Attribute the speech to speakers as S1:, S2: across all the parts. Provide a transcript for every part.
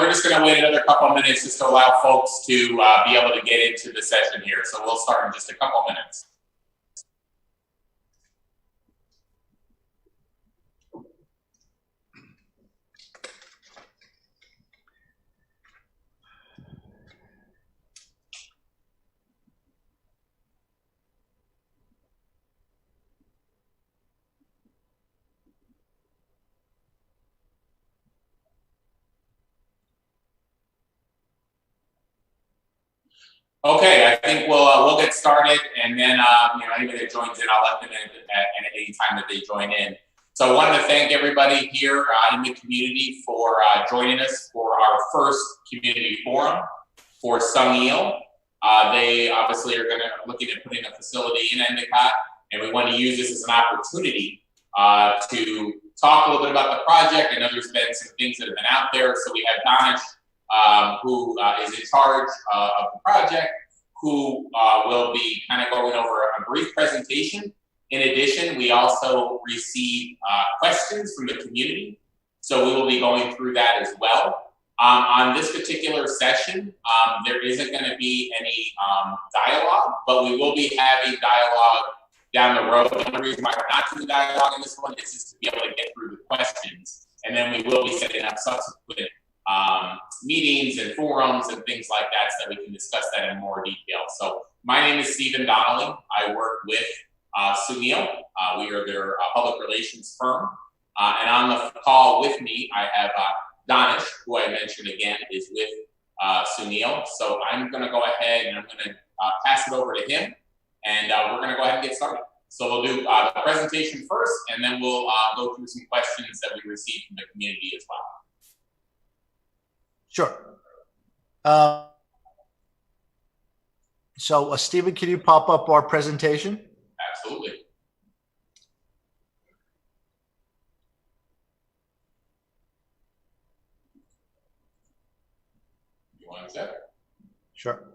S1: we're just going to wait another couple of minutes just to allow folks to be able to get into the session here. So we'll start in just a couple of minutes. Okay, I think we'll get started, and then anybody that joins in, I'll let them in at any time that they join in. So I wanted to thank everybody here in the community for joining us for our first community forum for Sungeel. They obviously are looking at putting a facility in Endicott, and we want to use this as an opportunity to talk a little bit about the project. I know there's been some things that have been out there, so we have Danish, who is in charge of the project, who will be kind of going over a brief presentation. In addition, we also receive questions from the community, so we will be going through that as well. On this particular session, there isn't going to be any dialogue, but we will be having dialogue down the road. The reason why we're not doing dialogue in this one is just to be able to get through the questions, and then we will be setting up subsequent meetings and forums and things like that so that we can discuss that in more detail. So my name is Stephen Donnelly. I work with Sungeel. We are their public relations firm. And on the call with me, I have Danish, who I mentioned again is with Sungeel. So I'm going to go ahead and I'm going to pass it over to him, and we're going to go ahead and get started. So we'll do the presentation first, and then we'll go through some questions that we received from the community as well.
S2: Sure. So Stephen, can you pop up our presentation?
S1: Absolutely. You want to check?
S2: Sure.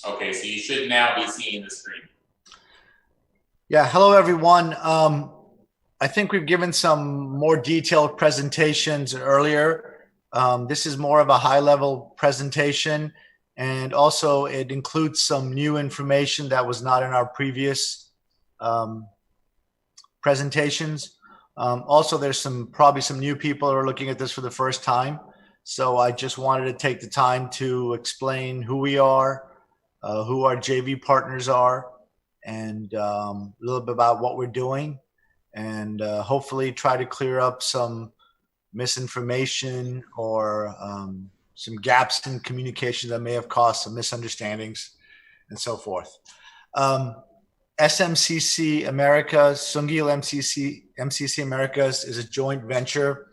S1: Okay, so you should now be seeing the screen.
S2: Yeah, hello everyone. I think we've given some more detailed presentations earlier. This is more of a high-level presentation, and also it includes some new information that was not in our previous presentations. Also, there's probably some new people who are looking at this for the first time. So I just wanted to take the time to explain who we are, who our JV partners are, and a little bit about what we're doing, and hopefully try to clear up some misinformation or some gaps in communication that may have caused some misunderstandings and so forth. SMCC Americas, Sungeel MCC Americas is a joint venture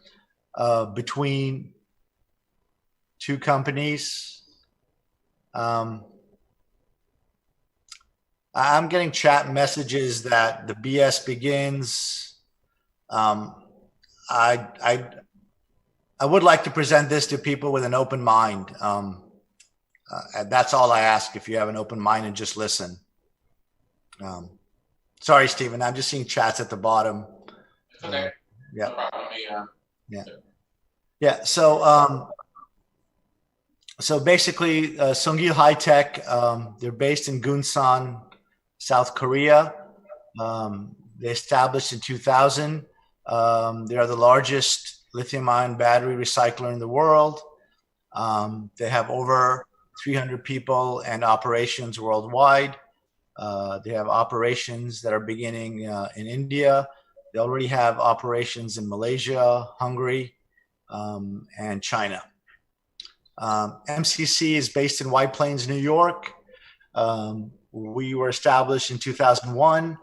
S2: between two companies. I'm getting chat messages that the BS begins. I would like to present this to people with an open mind. That's all I ask. If you have an open mind and just listen. Sorry, Stephen. I'm just seeing chats at the bottom.
S1: It's okay.
S2: Yeah.
S1: No problem.
S2: Yeah. So basically, Sungeel High Tech. They're based in Gunsan, South Korea. They established in 2000. They are the largest lithium-ion battery recycler in the world. They have over 300 people and operations worldwide. They have operations that are beginning in India. They already have operations in Malaysia, Hungary, and China. MCC is based in White Plains, New York. We were established in 2001.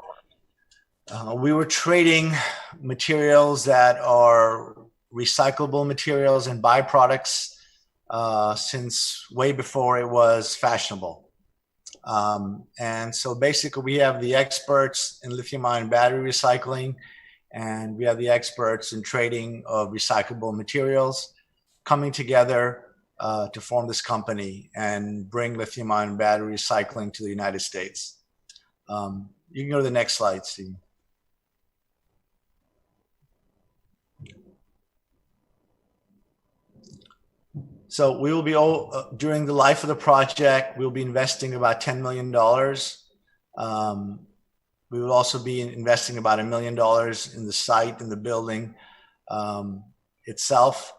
S2: We were trading materials that are recyclable materials and byproducts since way before it was fashionable. And so basically we have the experts in lithium-ion battery recycling, and we have the experts in trading of recyclable materials coming together to form this company and bring lithium-ion battery recycling to the United States. You can go to the next slide, Steve. So we will be, during the life of the project, we'll be investing about $10 million. We will also be investing about $1 million in the site, in the building itself.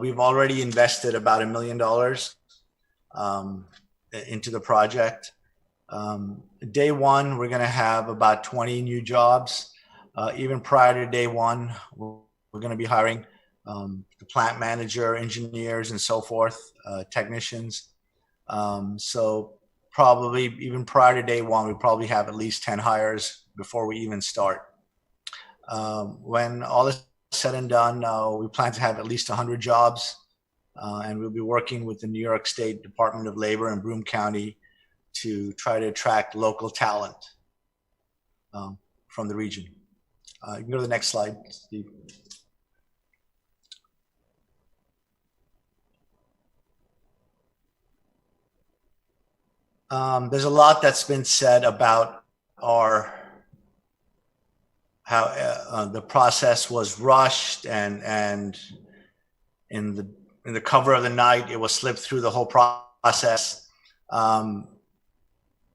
S2: We've already invested about $1 million into the project. Day one, we're going to have about 20 new jobs. Even prior to day one, we're going to be hiring the plant manager, engineers, and so forth, technicians. So probably even prior to day one, we probably have at least 10 hires before we even start. When all is said and done, we plan to have at least 100 jobs, and we'll be working with the New York State Department of Labor and Broome County to try to attract local talent from the region. You can go to the next slide, Steve. There's a lot that's been said about how the process was rushed, and in the cover of the night, it was slipped through the whole process.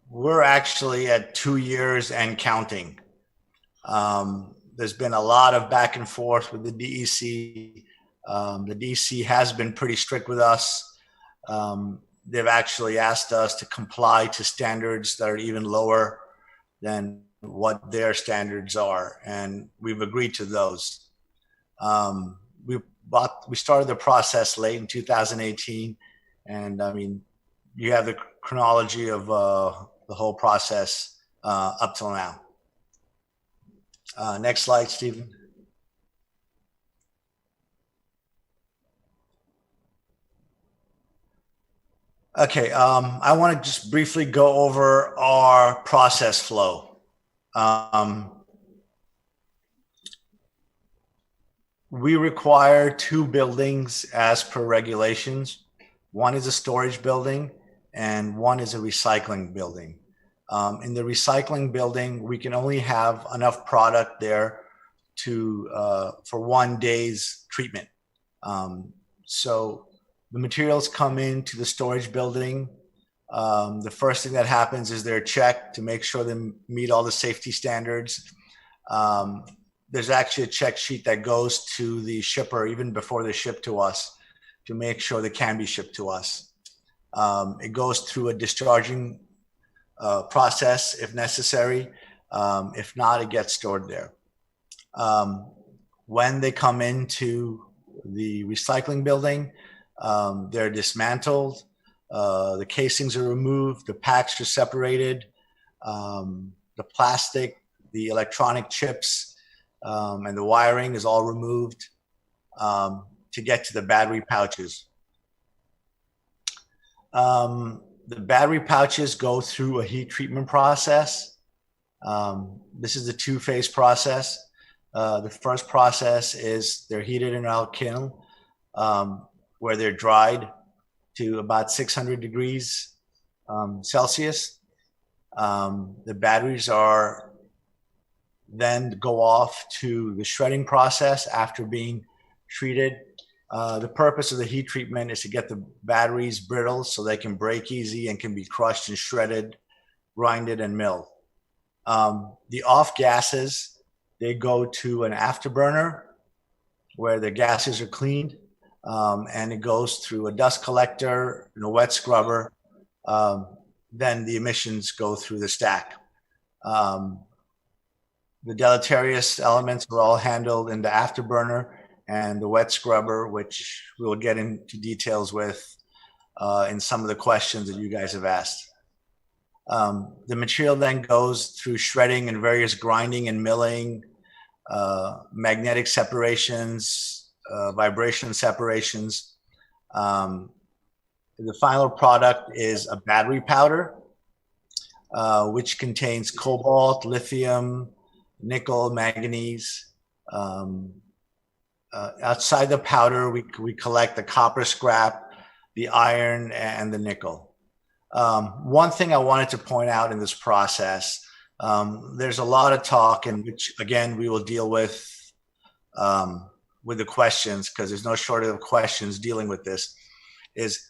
S2: We're actually at 2 years and counting. There's been a lot of back and forth with the DEC. The DEC has been pretty strict with us. They've actually asked us to comply to standards that are even lower than what their standards are, and we've agreed to those. We started the process late in 2018, and I mean, you have the chronology of the whole process up till now. Next slide, Stephen. Okay, I want to just briefly go over our process flow. We require 2 buildings as per regulations. One is a storage building and one is a recycling building. In the recycling building, we can only have enough product there for 1 day's treatment. So the materials come into the storage building. The first thing that happens is they're checked to make sure they meet all the safety standards. There's actually a check sheet that goes to the shipper even before they ship to us to make sure they can be shipped to us. It goes through a discharging process if necessary. If not, it gets stored there. When they come into the recycling building, they're dismantled, the casings are removed, the packs are separated, the plastic, the electronic chips, and the wiring is all removed to get to the battery pouches. The battery pouches go through a heat treatment process. This is a 2-phase process. The first process is they're heated in our kiln, where they're dried to about 600 degrees Celsius. The batteries are then go off to the shredding process after being treated. The purpose of the heat treatment is to get the batteries brittle so they can break easy and can be crushed and shredded, grinded, and milled. The off gases, they go to an afterburner where the gases are cleaned, and it goes through a dust collector and a wet scrubber. Then the emissions go through the stack. The deleterious elements are all handled in the afterburner and the wet scrubber, which we'll get into details with in some of the questions that you guys have asked. The material then goes through shredding and various grinding and milling, magnetic separations, vibration separations. The final product is a battery powder, which contains cobalt, lithium, nickel, manganese. Outside the powder, we collect the copper scrap, the iron, and the nickel. One thing I wanted to point out in this process, there's a lot of talk, and which again we will deal with the questions, because there's no shortage of questions dealing with this, is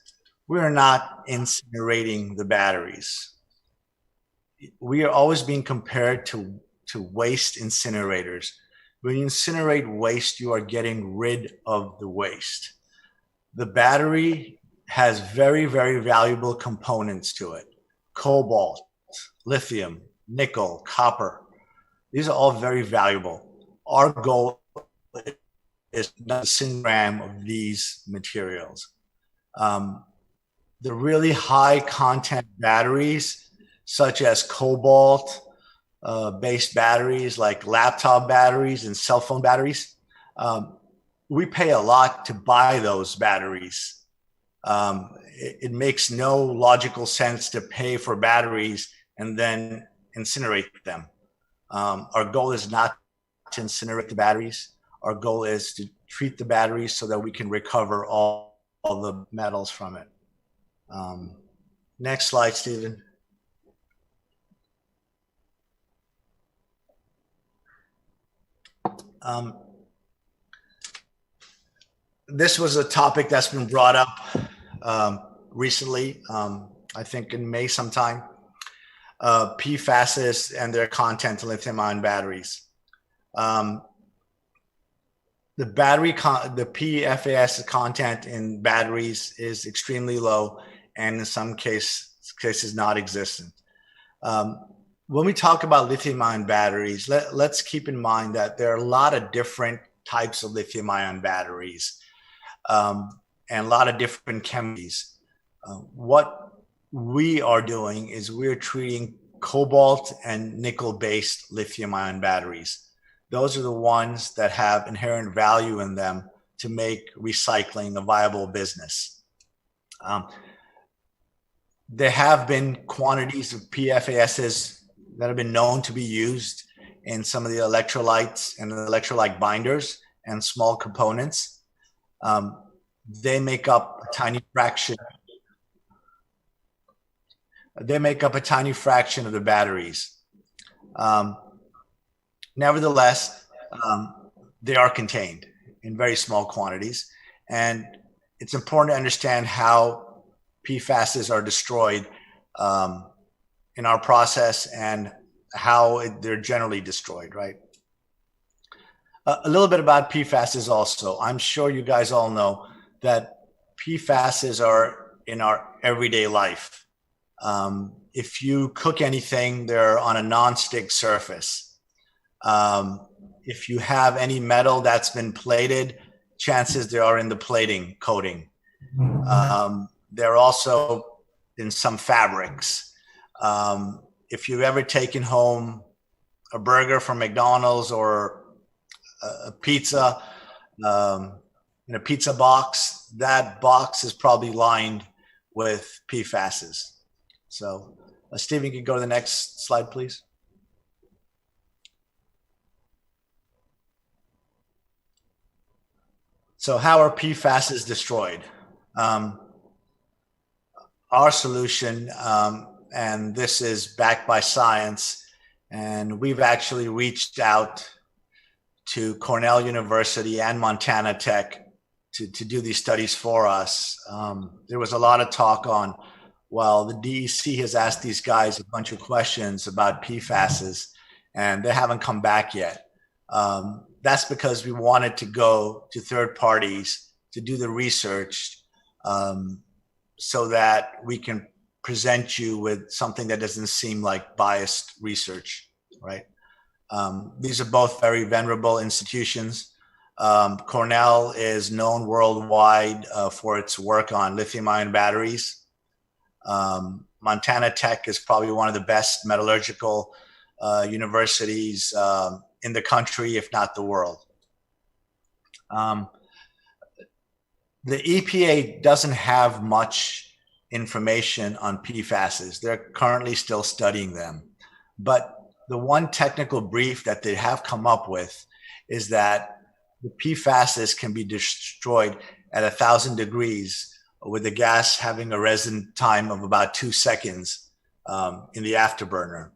S2: we're not incinerating the batteries. We are always being compared to waste incinerators. When you incinerate waste, you are getting rid of the waste. The battery has very, very valuable components to it: cobalt, lithium, nickel, copper. These are all very valuable. Our goal is not a single gram of these materials. The really high content batteries, such as cobalt based batteries, like laptop batteries and cell phone batteries, we pay a lot to buy those batteries. It makes no logical sense to pay for batteries and then incinerate them. Our goal is not to incinerate the batteries. Our goal is to treat the batteries so that we can recover all the metals from it. Next slide, Stephen. This was a topic that's been brought up recently, I think in May sometime. PFASs and their content in lithium-ion batteries. The PFAS content in batteries is extremely low, and in some cases non-existent. When we talk about lithium-ion batteries, let's keep in mind that there are a lot of different types of lithium-ion batteries, and a lot of different chemistries. What we are doing is we're treating cobalt and nickel-based lithium-ion batteries. Those are the ones that have inherent value in them to make recycling a viable business. There have been quantities of PFASs that have been known to be used in some of the electrolytes and the electrolyte binders and small components. They make up a tiny fraction. They make up a tiny fraction of the batteries. Nevertheless, they are contained in very small quantities, and it's important to understand how PFASs are destroyed in our process and how they're generally destroyed, right? A little bit about PFASs also. I'm sure you guys all know that PFASs are in our everyday life. If you cook anything, they're on a non-stick surface. If you have any metal that's been plated, chances they are in the plating coating. They're also in some fabrics. If you've ever taken home a burger from McDonald's or a pizza in a pizza box, that box is probably lined with PFASs. So, Stephen, you can go to the next slide, please. So how are PFASs destroyed? Our solution, and this is backed by science, and we've actually reached out to Cornell University and Montana Tech to do these studies for us. There was a lot of talk on, well, the DEC has asked these guys a bunch of questions about PFASs, and they haven't come back yet. That's because we wanted to go to third parties to do the research, so that we can present you with something that doesn't seem like biased research, right? These are both very venerable institutions. Cornell is known worldwide for its work on lithium-ion batteries. Montana Tech is probably one of the best metallurgical universities in the country, if not the world. The EPA doesn't have much information on PFASs. They're currently still studying them. But the one technical brief that they have come up with is that the PFASs can be destroyed at 1,000 degrees with the gas having a residence time of about 2 seconds in the afterburner.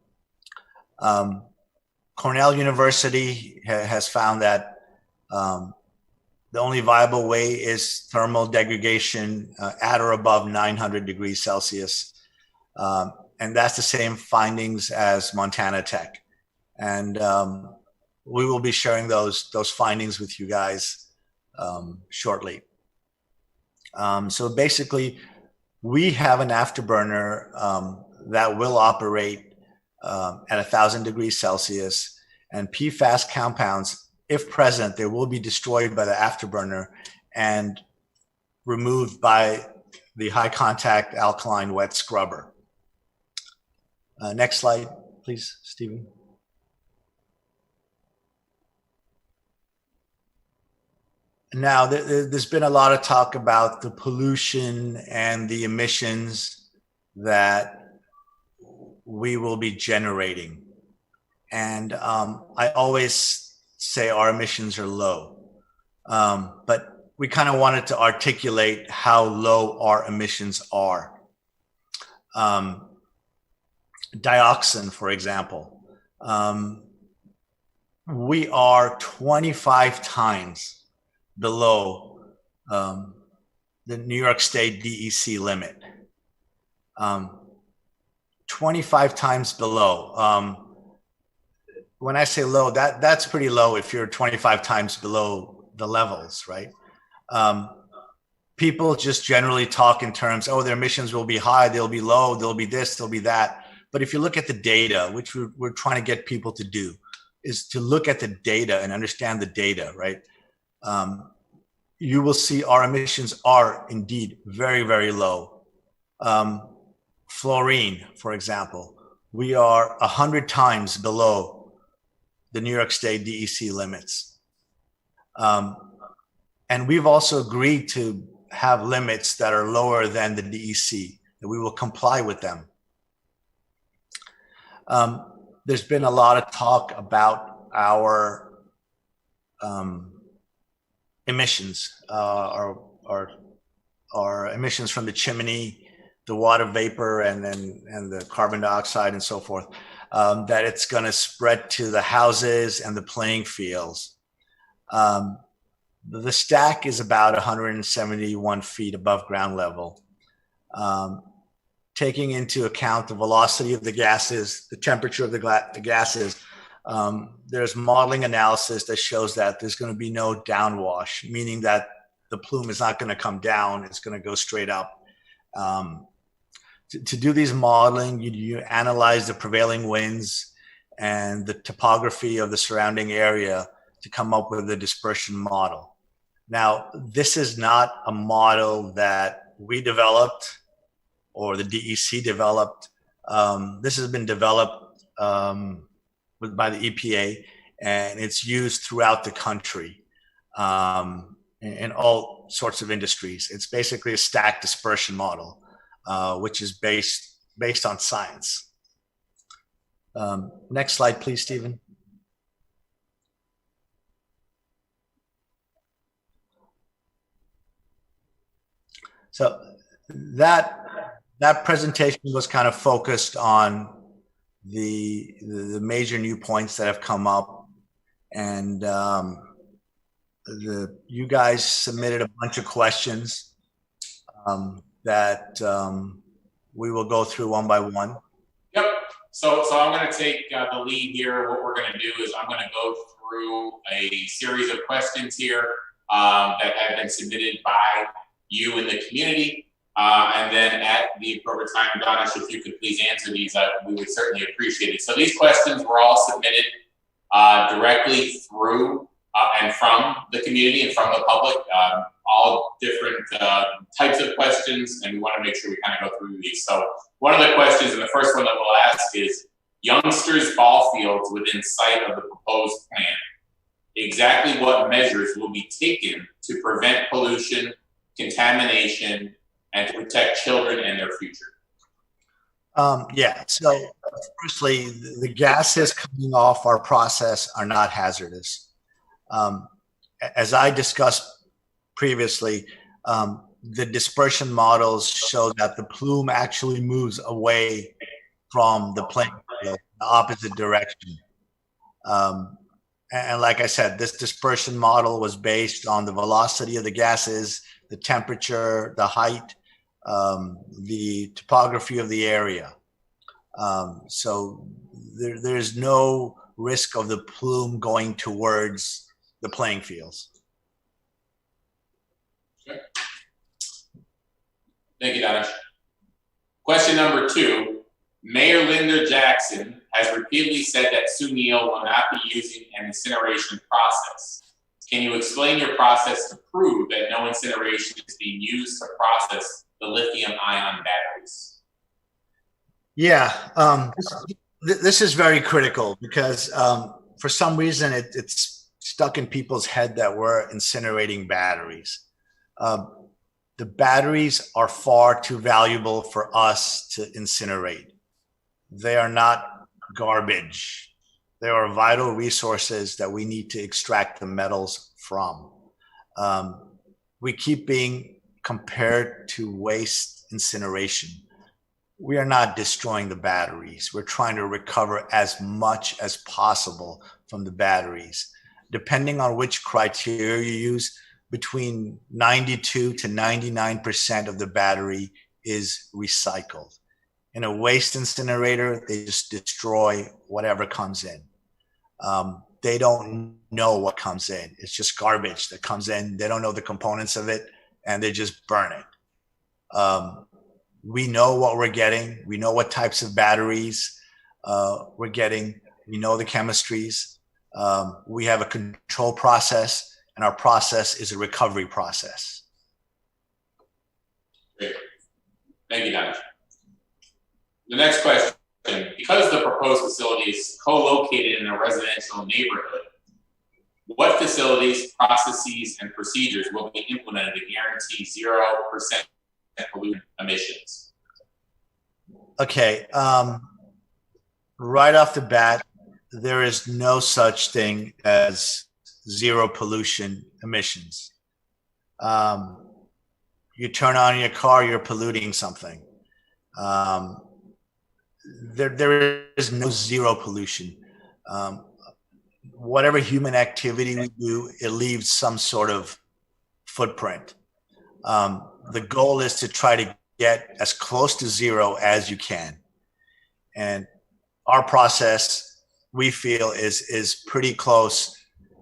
S2: Cornell University has found that the only viable way is thermal degradation at or above 900 degrees Celsius. And that's the same findings as Montana Tech. And we will be sharing those findings with you guys shortly. So basically, we have an afterburner that will operate at 1,000 degrees Celsius, and PFAS compounds, if present, they will be destroyed by the afterburner and removed by the high contact alkaline wet scrubber. Next slide, please, Stephen. Now, there's been a lot of talk about the pollution and the emissions that we will be generating. And I always say our emissions are low, but we kind of wanted to articulate how low our emissions are. Dioxin, for example, we are 25 times below the New York State DEC limit. 25 times below. When I say low, that's pretty low if you're 25 times below the levels, right? People just generally talk in terms, oh, their emissions will be high, they'll be low, they'll be this, they'll be that. But if you look at the data, which we're trying to get people to do, is to look at the data and understand the data, right? You will see our emissions are indeed very, very low. Fluorine, for example, we are 100 times below the New York State DEC limits. And we've also agreed to have limits that are lower than the DEC, and we will comply with them. There's been a lot of talk about our emissions, our emissions from the chimney, the water vapor, and the carbon dioxide and so forth, that it's going to spread to the houses and the playing fields. The stack is about 171 feet above ground level. Taking into account the velocity of the gases, the temperature of the gases, there's modeling analysis that shows that there's going to be no downwash, meaning that the plume is not going to come down, it's going to go straight up. To do these modeling, you analyze the prevailing winds and the topography of the surrounding area to come up with a dispersion model. Now, this is not a model that we developed or the DEC developed. This has been developed by the EPA, and it's used throughout the country in all sorts of industries. It's basically a stack dispersion model, which is based on science. Next slide, please, Stephen. So that presentation was kind of focused on the major new points that have come up, and you guys submitted a bunch of questions that we will go through one by one.
S1: Yep. So I'm going to take the lead here. What we're going to do is I'm going to go through a series of questions here that have been submitted by you in the community. And then at the appropriate time, Donna, if you could please answer these, we would certainly appreciate it. So these questions were all submitted directly through and from the community and from the public, all different types of questions, and we want to make sure we kind of go through these. So one of the questions, and the first one that we'll ask is, youngsters' ball fields within sight of the proposed plan. Exactly what measures will be taken to prevent pollution, contamination, and to protect children and their future?
S2: Yeah, so firstly, the gases coming off our process are not hazardous. As I discussed previously, the dispersion models show that the plume actually moves away from the playing field, the opposite direction. And like I said, this dispersion model was based on the velocity of the gases, the temperature, the height, the topography of the area. So there's no risk of the plume going towards the playing fields.
S1: Okay. Thank you, Danish. Question number 2. Mayor Linda Jackson has repeatedly said that Sungeel will not be using an incineration process. Can you explain your process to prove that no incineration is being used to process the lithium-ion batteries?
S2: Yeah, this is very critical because for some reason it's stuck in people's head that we're incinerating batteries. The batteries are far too valuable for us to incinerate. They are not garbage. They are vital resources that we need to extract the metals from. We keep being compared to waste incineration. We are not destroying the batteries. We're trying to recover as much as possible from the batteries. Depending on which criteria you use, between 92 to 99% of the battery is recycled. In a waste incinerator, they just destroy whatever comes in. They don't know what comes in. It's just garbage that comes in. They don't know the components of it, and they just burn it. We know what we're getting. We know what types of batteries we're getting. We know the chemistries. We have a control process, and our process is a recovery process.
S1: Great. Thank you, Danish. The next question, because the proposed facility is co-located in a residential neighborhood, what facilities, processes, and procedures will be implemented to guarantee 0% pollutant emissions?
S2: Okay, right off the bat, there is no such thing as zero pollution emissions. You turn on your car, you're polluting something. There is no zero pollution. Whatever human activity we do, it leaves some sort of footprint. The goal is to try to get as close to zero as you can. And our process, we feel, is pretty close,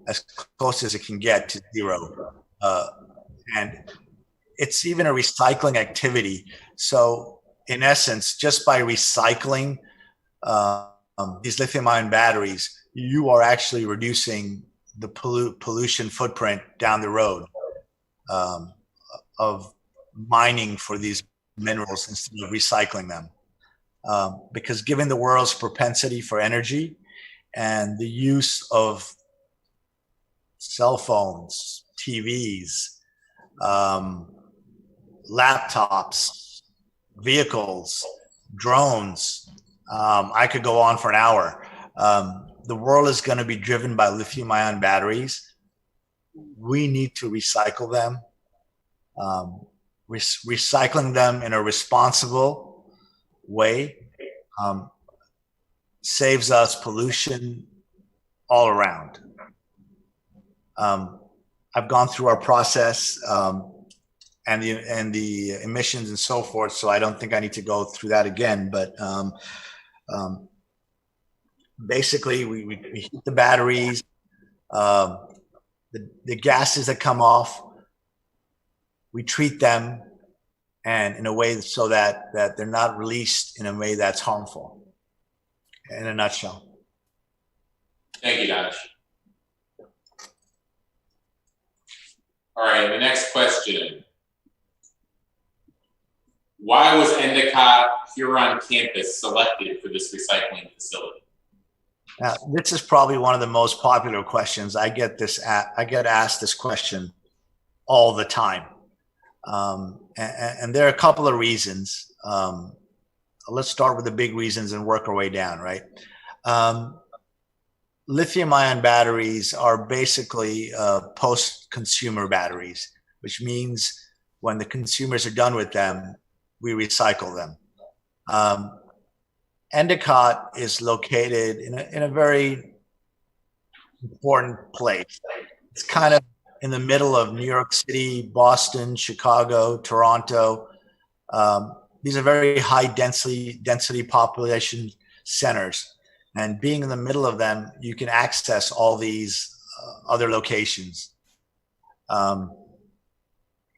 S2: as close as it can get to zero. And it's even a recycling activity. So in essence, just by recycling these lithium-ion batteries, you are actually reducing the pollution footprint down the road of mining for these minerals instead of recycling them. Because given the world's propensity for energy and the use of cell phones, TVs, laptops, vehicles, drones, I could go on for an hour. The world is going to be driven by lithium-ion batteries. We need to recycle them. Recycling them in a responsible way saves us pollution all around. I've gone through our process and the emissions and so forth, so I don't think I need to go through that again. But basically, we heat the batteries, the gases that come off, we treat them, and in a way so that they're not released in a way that's harmful. In a nutshell.
S1: Thank you, Danish. All right, the next question. Why was Endicott Huron campus selected for this recycling facility?
S2: Now, this is probably one of the most popular questions. I get asked this question all the time. And there are a couple of reasons. Let's start with the big reasons and work our way down, right? Lithium-ion batteries are basically post-consumer batteries, which means when the consumers are done with them, we recycle them. Endicott is located in a very important place. It's kind of in the middle of New York City, Boston, Chicago, Toronto. These are very high density population centers. And being in the middle of them, you can access all these other locations.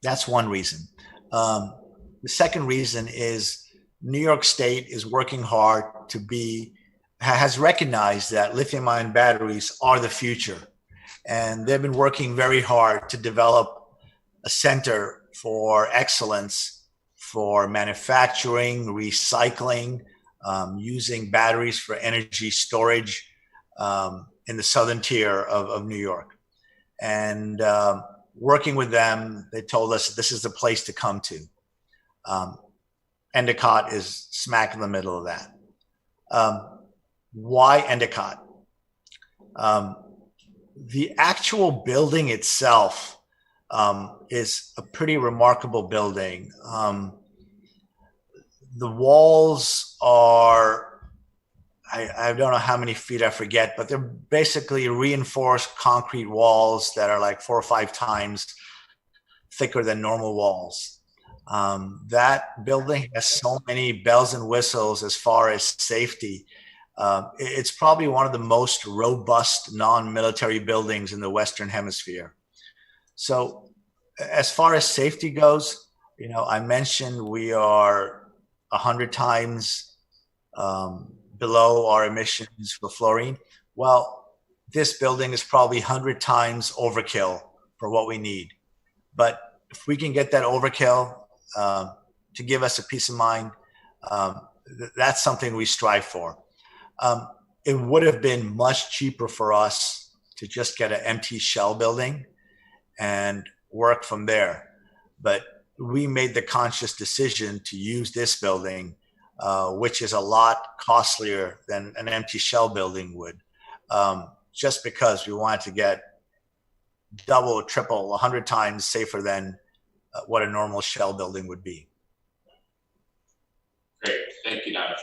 S2: That's one reason. The second reason is New York State is working hard has recognized that lithium-ion batteries are the future. And they've been working very hard to develop a center for excellence for manufacturing, recycling, using batteries for energy storage in the southern tier of New York. And working with them, they told us this is the place to come to. Endicott is smack in the middle of that. Why Endicott? The actual building itself is a pretty remarkable building. The walls are, I don't know how many feet, I forget, but they're basically reinforced concrete walls that are like 4 or 5 times thicker than normal walls. That building has so many bells and whistles as far as safety. It's probably one of the most robust non-military buildings in the Western Hemisphere. So as far as safety goes, I mentioned we are 100 times below our emissions for fluorine. Well, this building is probably 100 times overkill for what we need. But if we can get that overkill to give us a peace of mind, that's something we strive for. It would have been much cheaper for us to just get an empty shell building and work from there. But we made the conscious decision to use this building, which is a lot costlier than an empty shell building would, just because we wanted to get double, triple, 100 times safer than what a normal shell building would be.
S1: Great, thank you, Dr.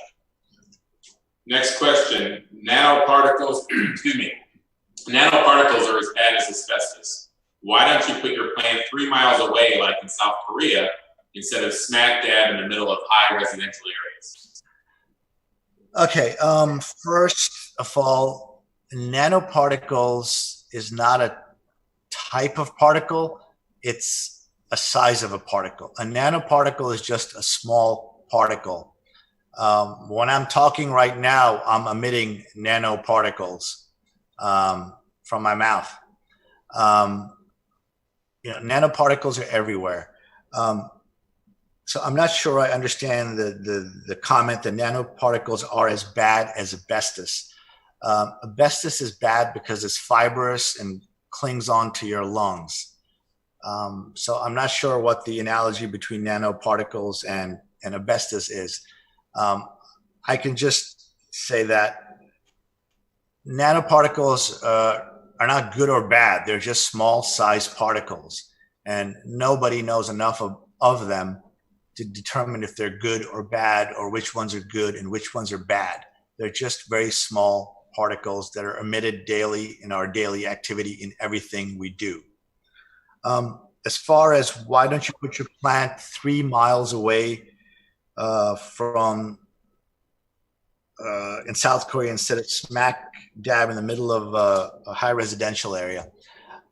S1: Next question, nanoparticles, excuse me, nanoparticles are as bad as asbestos. Why don't you put your plant 3 miles away like in South Korea instead of smack dab in the middle of high residential areas?
S2: Okay, first of all, nanoparticles is not a type of particle, it's a size of a particle. A nanoparticle is just a small particle. When I'm talking right now, I'm emitting nanoparticles from my mouth. Nanoparticles are everywhere. So I'm not sure I understand the comment that nanoparticles are as bad as asbestos. Asbestos is bad because it's fibrous and clings onto your lungs. So I'm not sure what the analogy between nanoparticles and asbestos is. I can just say that nanoparticles are not good or bad. They're just small size particles, and nobody knows enough of them to determine if they're good or bad, or which ones are good and which ones are bad. They're just very small particles that are emitted daily in our daily activity in everything we do. As far as why don't you put your plant 3 miles away from in South Korea instead of smack dab in the middle of a high residential area.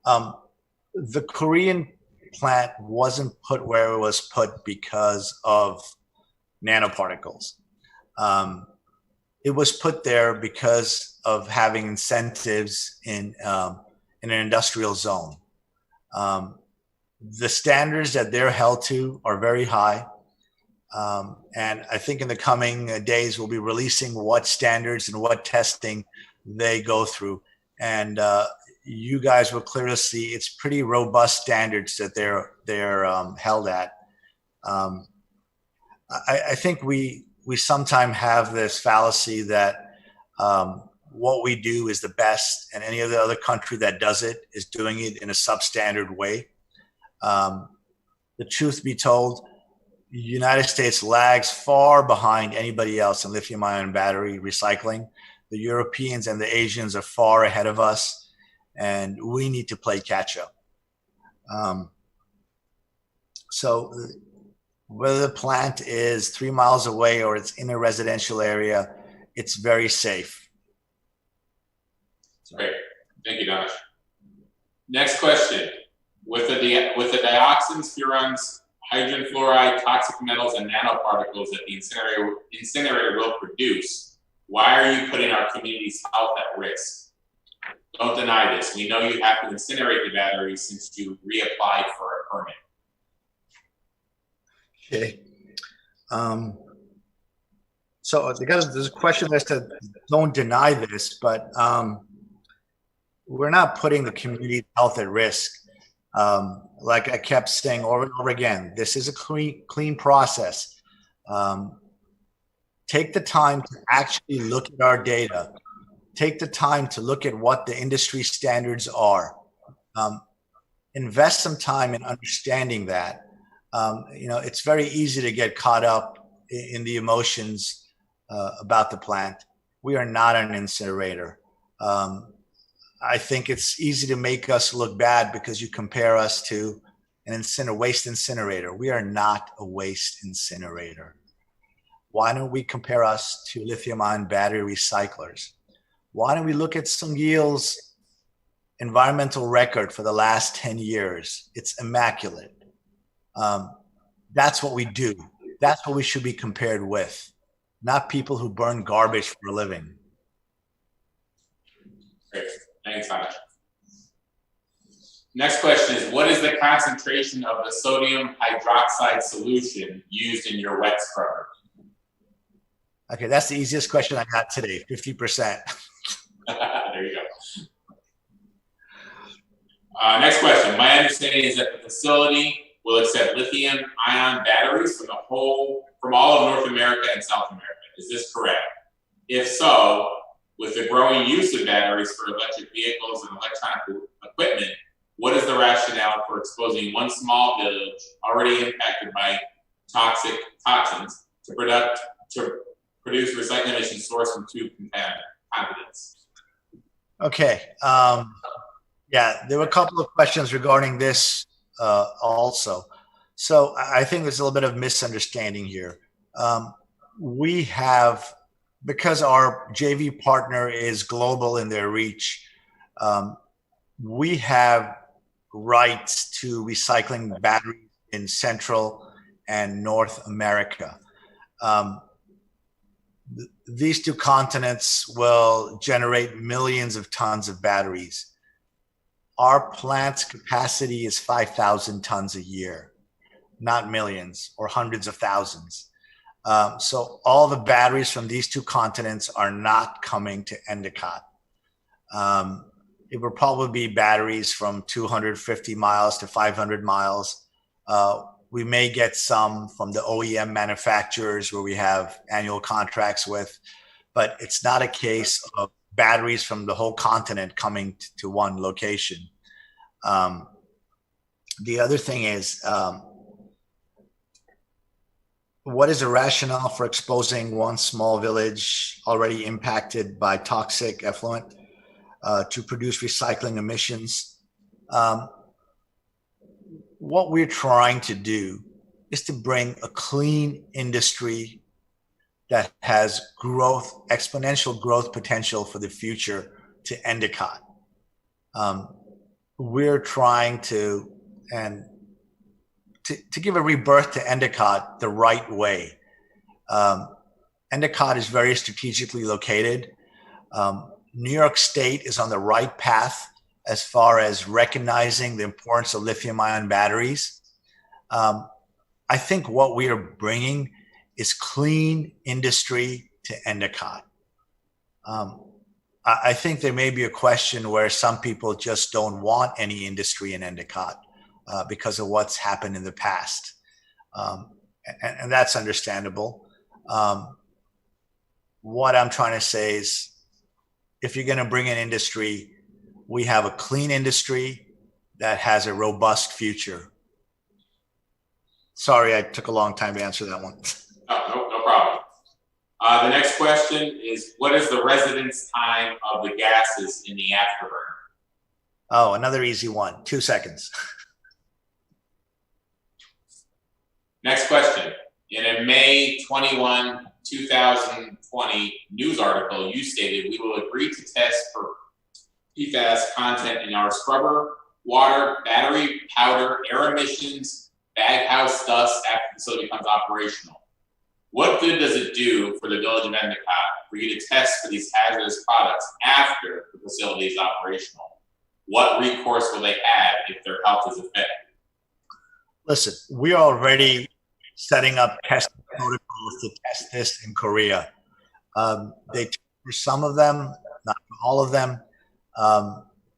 S2: The Korean plant wasn't put where it was put because of nanoparticles. It was put there because of having incentives in an industrial zone. The standards that they're held to are very high. And I think in the coming days, we'll be releasing what standards and what testing they go through. And you guys will clearly see it's pretty robust standards that they're held at. I think we sometimes have this fallacy that what we do is the best, and any other country that does it is doing it in a substandard way. the truth be told, the United States lags far behind anybody else in lithium ion battery recycling. The Europeans and the Asians are far ahead of us, and we need to play catch up. So whether the plant is 3 miles away or it's in a residential area, it's very safe.
S1: Great. Thank you, Danish. Next question. With the dioxins, furans, hydrogen fluoride, toxic metals, and nanoparticles that the incinerator will produce, why are you putting our community's health at risk? Don't deny this. We know you have to incinerate the batteries since you reapplied for a permit.
S2: Okay. So there's a question as to don't deny this, but we're not putting the community health at risk. Like I kept saying over and over again, this is a clean process. Take the time to actually look at our data. Take the time to look at what the industry standards are. Invest some time in understanding that. It's very easy to get caught up in the emotions about the plant. We are not an incinerator. I think it's easy to make us look bad because you compare us to a waste incinerator. We are not a waste incinerator. Why don't we compare us to lithium-ion battery recyclers? Why don't we look at Sungeel's environmental record for the last 10 years? It's immaculate. That's what we do. That's what we should be compared with, not people who burn garbage for a living.
S1: Great. Thanks, Hamish. Next question is, what is the concentration of the sodium hydroxide solution used in your wet scrubber?
S2: Okay, that's the easiest question I got today, 50%.
S1: There you go. Next question. My understanding is that the facility will accept lithium-ion batteries from all of North America and South America. Is this correct? If so, with the growing use of batteries for electric vehicles and electronic equipment, what is the rationale for exposing one small village already impacted by toxins to produce recycling emissions sourced from two contaminants?
S2: Okay. Yeah, there were a couple of questions regarding this also. So I think there's a little bit of misunderstanding here. We have, because our JV partner is global in their reach, we have rights to recycling batteries in Central and North America. These two continents will generate millions of tons of batteries. Our plant's capacity is 5,000 tons a year, not millions or hundreds of thousands. So all the batteries from these two continents are not coming to Endicott. It will probably be batteries from 250 miles to 500 miles. We may get some from the OEM manufacturers where we have annual contracts with, but it's not a case of batteries from the whole continent coming to one location. The other thing is, what is the rationale for exposing one small village already impacted by toxic effluent to produce recycling emissions? What we're trying to do is to bring a clean industry that has growth, exponential growth potential for the future to Endicott. We're trying to give a rebirth to Endicott the right way. Endicott is very strategically located. New York State is on the right path as far as recognizing the importance of lithium-ion batteries. I think what we are bringing is clean industry to Endicott. I think there may be a question where some people just don't want any industry in Endicott because of what's happened in the past. And that's understandable. What I'm trying to say is, if you're going to bring in industry, we have a clean industry that has a robust future. Sorry, I took a long time to answer that one.
S1: No problem. The next question is, what is the residence time of the gases in the afterburner?
S2: Oh, another easy one. 2 seconds.
S1: Next question. In a May 21, 2020 news article, you stated, we will agree to test for PFAS content in our scrubber, water, battery, powder, air emissions, baghouse dust after the facility becomes operational. What good does it do for the village of Endicott for you to test for these hazardous products after the facility is operational? What recourse will they have if their health is affected?
S2: Listen, we are already setting up testing protocols to test this in Korea. For some of them, not for all of them.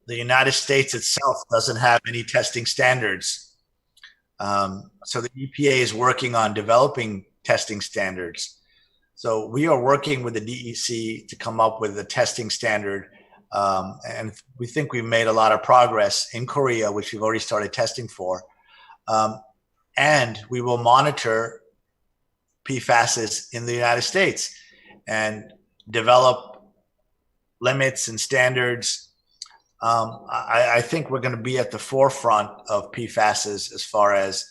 S2: The United States itself doesn't have any testing standards. So the EPA is working on developing testing standards. So we are working with the DEC to come up with a testing standard. And we think we've made a lot of progress in Korea, which we've already started testing for. And we will monitor PFAS in the United States and develop limits and standards. I think we're going to be at the forefront of PFAS as far as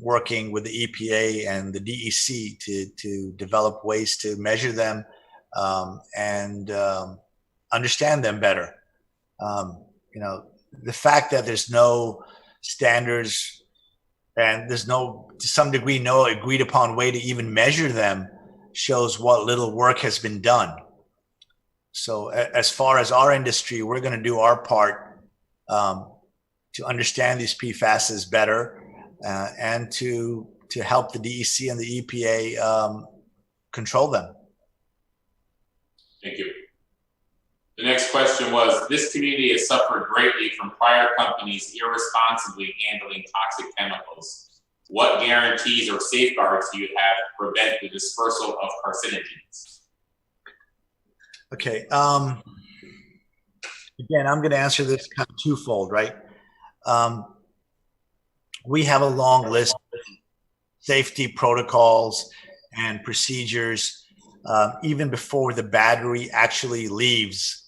S2: working with the EPA and the DEC to develop ways to measure them and understand them better. The fact that there's no standards and there's no, to some degree, no agreed upon way to even measure them shows what little work has been done. So as far as our industry, we're going to do our part to understand these PFASs better and to help the DEC and the EPA control them.
S1: Thank you. The next question was, this community has suffered greatly from prior companies irresponsibly handling toxic chemicals. What guarantees or safeguards do you have to prevent the dispersal of carcinogens?
S2: Okay. Again, I'm going to answer this kind of twofold, right? We have a long list of safety protocols and procedures, even before the battery actually leaves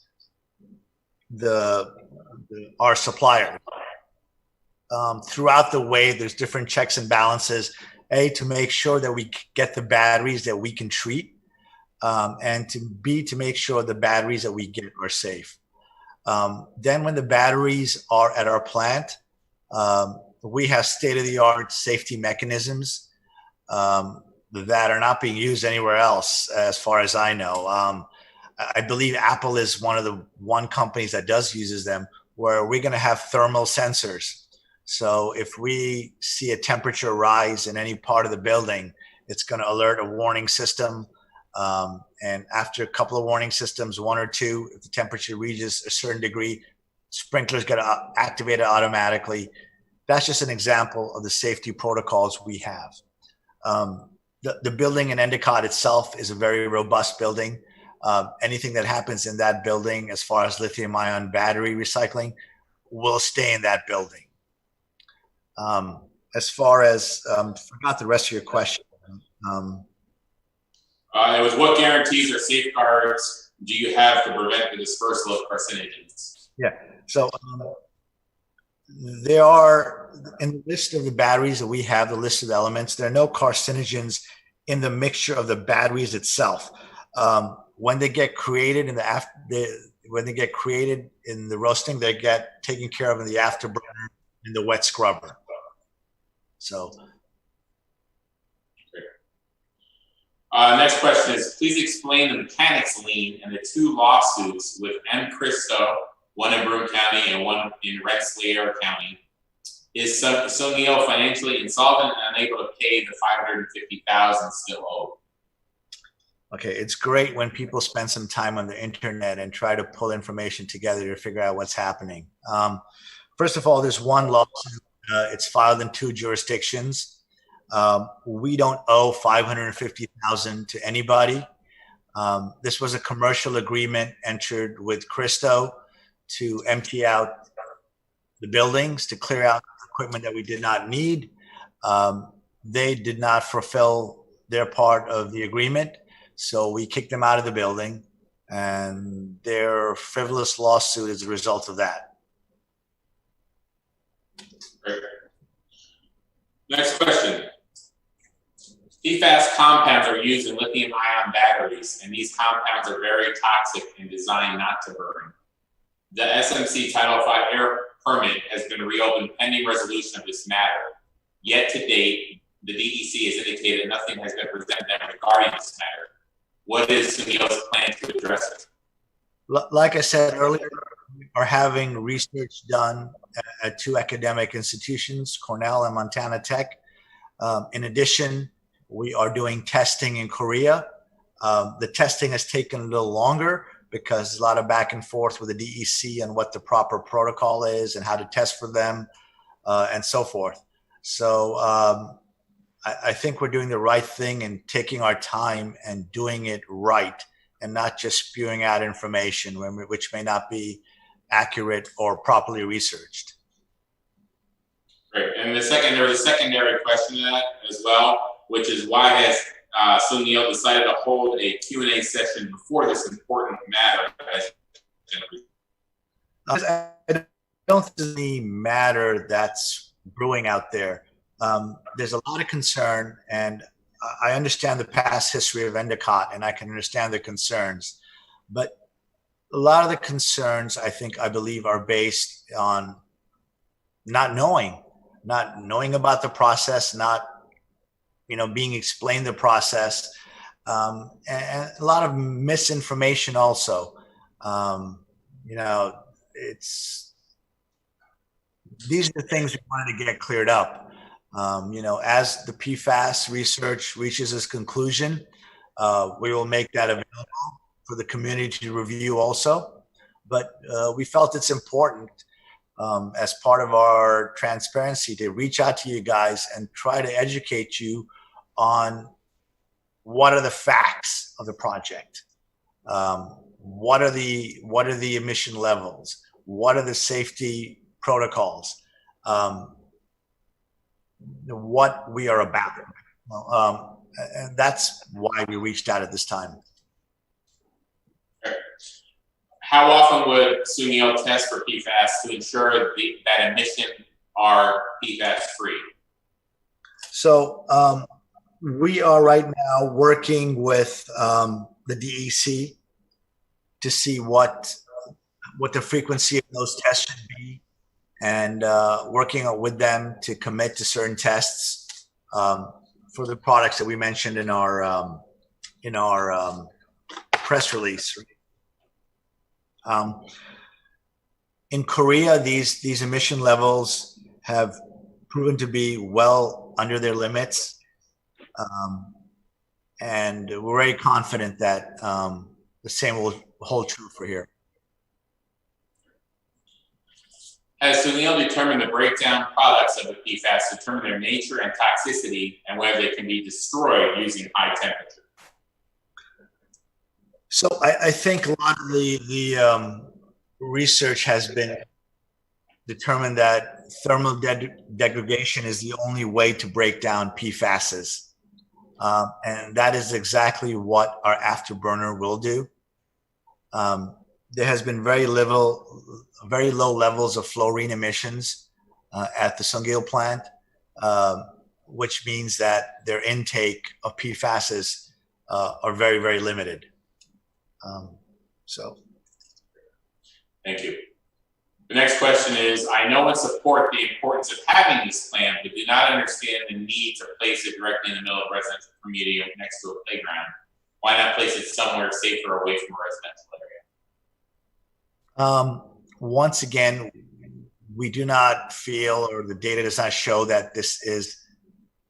S2: our supplier. Throughout the way, there's different checks and balances, to make sure that we get the batteries that we can treat, and to make sure the batteries that we get are safe. Then when the batteries are at our plant, we have state-of-the-art safety mechanisms that are not being used anywhere else, as far as I know. I believe Apple is one companies that uses them, where we're going to have thermal sensors. So if we see a temperature rise in any part of the building, it's going to alert a warning system. And after a couple of warning systems, one or two, if the temperature reaches a certain degree, sprinklers get activated automatically. That's just an example of the safety protocols we have. The building in Endicott itself is a very robust building. Anything that happens in that building, as far as lithium-ion battery recycling, will stay in that building. As far as, forgot the rest of your question.
S1: It was, what guarantees or safeguards do you have to prevent the dispersal of carcinogens?
S2: Yeah, so there are, in the list of the batteries that we have, the list of the elements, there are no carcinogens in the mixture of the batteries itself. When they get created in when they get created in the roasting, they get taken care of in the afterburner in the wet scrubber. So.
S1: Next question is, please explain the mechanics lien and the two lawsuits with M. Cristo, one in Broome County and one in Rensselaer County. Is Sungeel financially insolvent and unable to pay the $550,000 still owed?
S2: Okay, it's great when people spend some time on the internet and try to pull information together to figure out what's happening. First of all, there's one lawsuit. It's filed in 2 jurisdictions. We don't owe $550,000 to anybody. This was a commercial agreement entered with Cristo to empty out the buildings, to clear out equipment that we did not need. They did not fulfill their part of the agreement, so we kicked them out of the building, and their frivolous lawsuit is a result of that.
S1: Great. Next question. PFAS compounds are used in lithium-ion batteries, and these compounds are very toxic and designed not to burn. The SMC Title V air permit has been reopened pending resolution of this matter. Yet to date, the DEC has indicated nothing has been presented them regarding this matter. What is Sungeel's plan to address it?
S2: Like I said earlier, we are having research done at two academic institutions, Cornell and Montana Tech. In addition, we are doing testing in Korea. The testing has taken a little longer because there's a lot of back and forth with the DEC on what the proper protocol is and how to test for them, and so forth. So I think we're doing the right thing and taking our time and doing it right, and not just spewing out information which may not be accurate or properly researched.
S1: Great. And there was a secondary question to that as well, which is why has Sungeel decided to hold a Q&A session before this important matter?
S2: I don't think there's any matter that's brewing out there. There's a lot of concern, and I understand the past history of Endicott, and I can understand the concerns. But a lot of the concerns, I believe, are based on not knowing about the process, not being explained the process, and a lot of misinformation also. These are the things we wanted to get cleared up. As the PFAS research reaches its conclusion, we will make that available for the community to review also. But we felt it's important, as part of our transparency, to reach out to you guys and try to educate you on what are the facts of the project. What are the emission levels? What are the safety protocols? What we are about. And that's why we reached out at this time.
S1: How often would Sungeel test for PFAS to ensure that emissions are PFAS free?
S2: So we are right now working with the DEC to see what the frequency of those tests should be, and working with them to commit to certain tests for the products that we mentioned in our press release. In Korea, these emission levels have proven to be well under their limits, and we're very confident that the same will hold true for here.
S1: Has Sungeel determined the breakdown products of the PFAS to determine their nature and toxicity, and whether they can be destroyed using high temperature?
S2: So I think a lot of the research has been determined that thermal degradation is the only way to break down PFASs. And that is exactly what our afterburner will do. There has been very low levels of fluorine emissions at the Sungeel plant, which means that their intake of PFASs are very, very limited.
S1: Thank you. The next question is, I know and support the importance of having this plan, but do not understand the need to place it directly in the middle of a residential community next to a playground. Why not place it somewhere safer away from a residential area?
S2: Once again, we do not feel, or the data does not show, that this is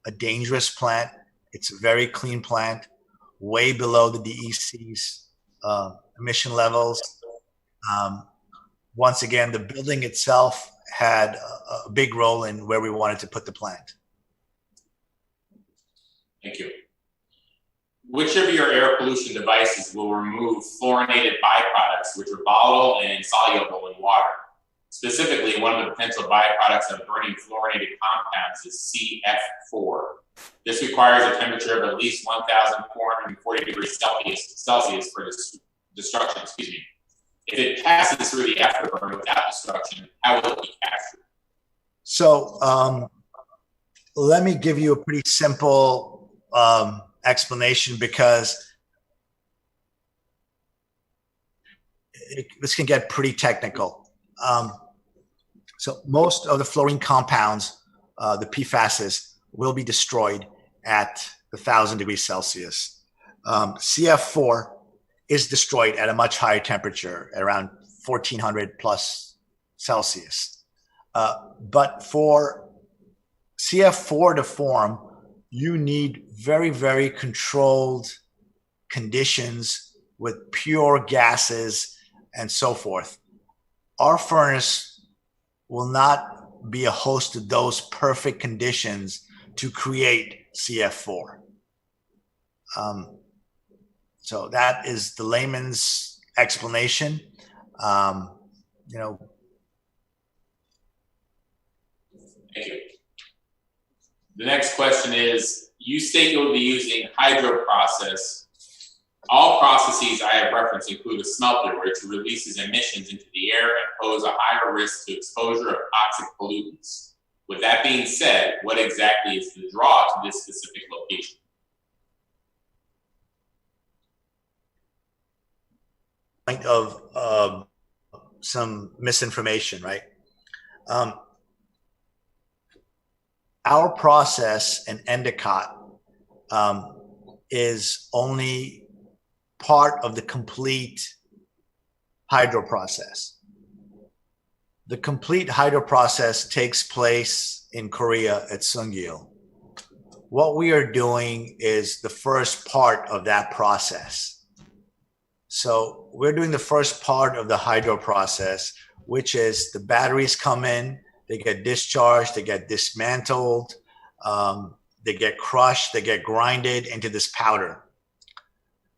S2: a dangerous plant. It's a very clean plant, way below the DEC's emission levels. Once again, the building itself had a big role in where we wanted to put the plant.
S1: Thank you. Which of your air pollution devices will remove fluorinated byproducts, which are volatile and insoluble in water? Specifically, one of the potential byproducts of burning fluorinated compounds is CF4. This requires a temperature of at least 1,440 degrees Celsius for destruction. If it passes through the afterburner without destruction, how will it be captured?
S2: So let me give you a pretty simple explanation, because this can get pretty technical. So most of the fluorine compounds, the PFASs, will be destroyed at 1,000 degrees Celsius. CF4 is destroyed at a much higher temperature, at around 1,400 plus Celsius. But for CF4 to form, you need very, very controlled conditions with pure gases and so forth. Our furnace will not be a host to those perfect conditions to create CF4. So that is the layman's explanation.
S1: Thank you. The next question is, you state you'll be using hydro process. All processes I have referenced include a smelter, which releases emissions into the air and pose a higher risk to exposure of toxic pollutants. With that being said, what exactly is the draw to this specific location?
S2: Point of some misinformation, right? Our process in Endicott is only part of the complete hydro process. The complete hydro process takes place in Korea at Sungeel. What we are doing is the first part of that process. So we're doing the first part of the hydro process, which is the batteries come in, they get discharged, they get dismantled, they get crushed, they get grinded into this powder.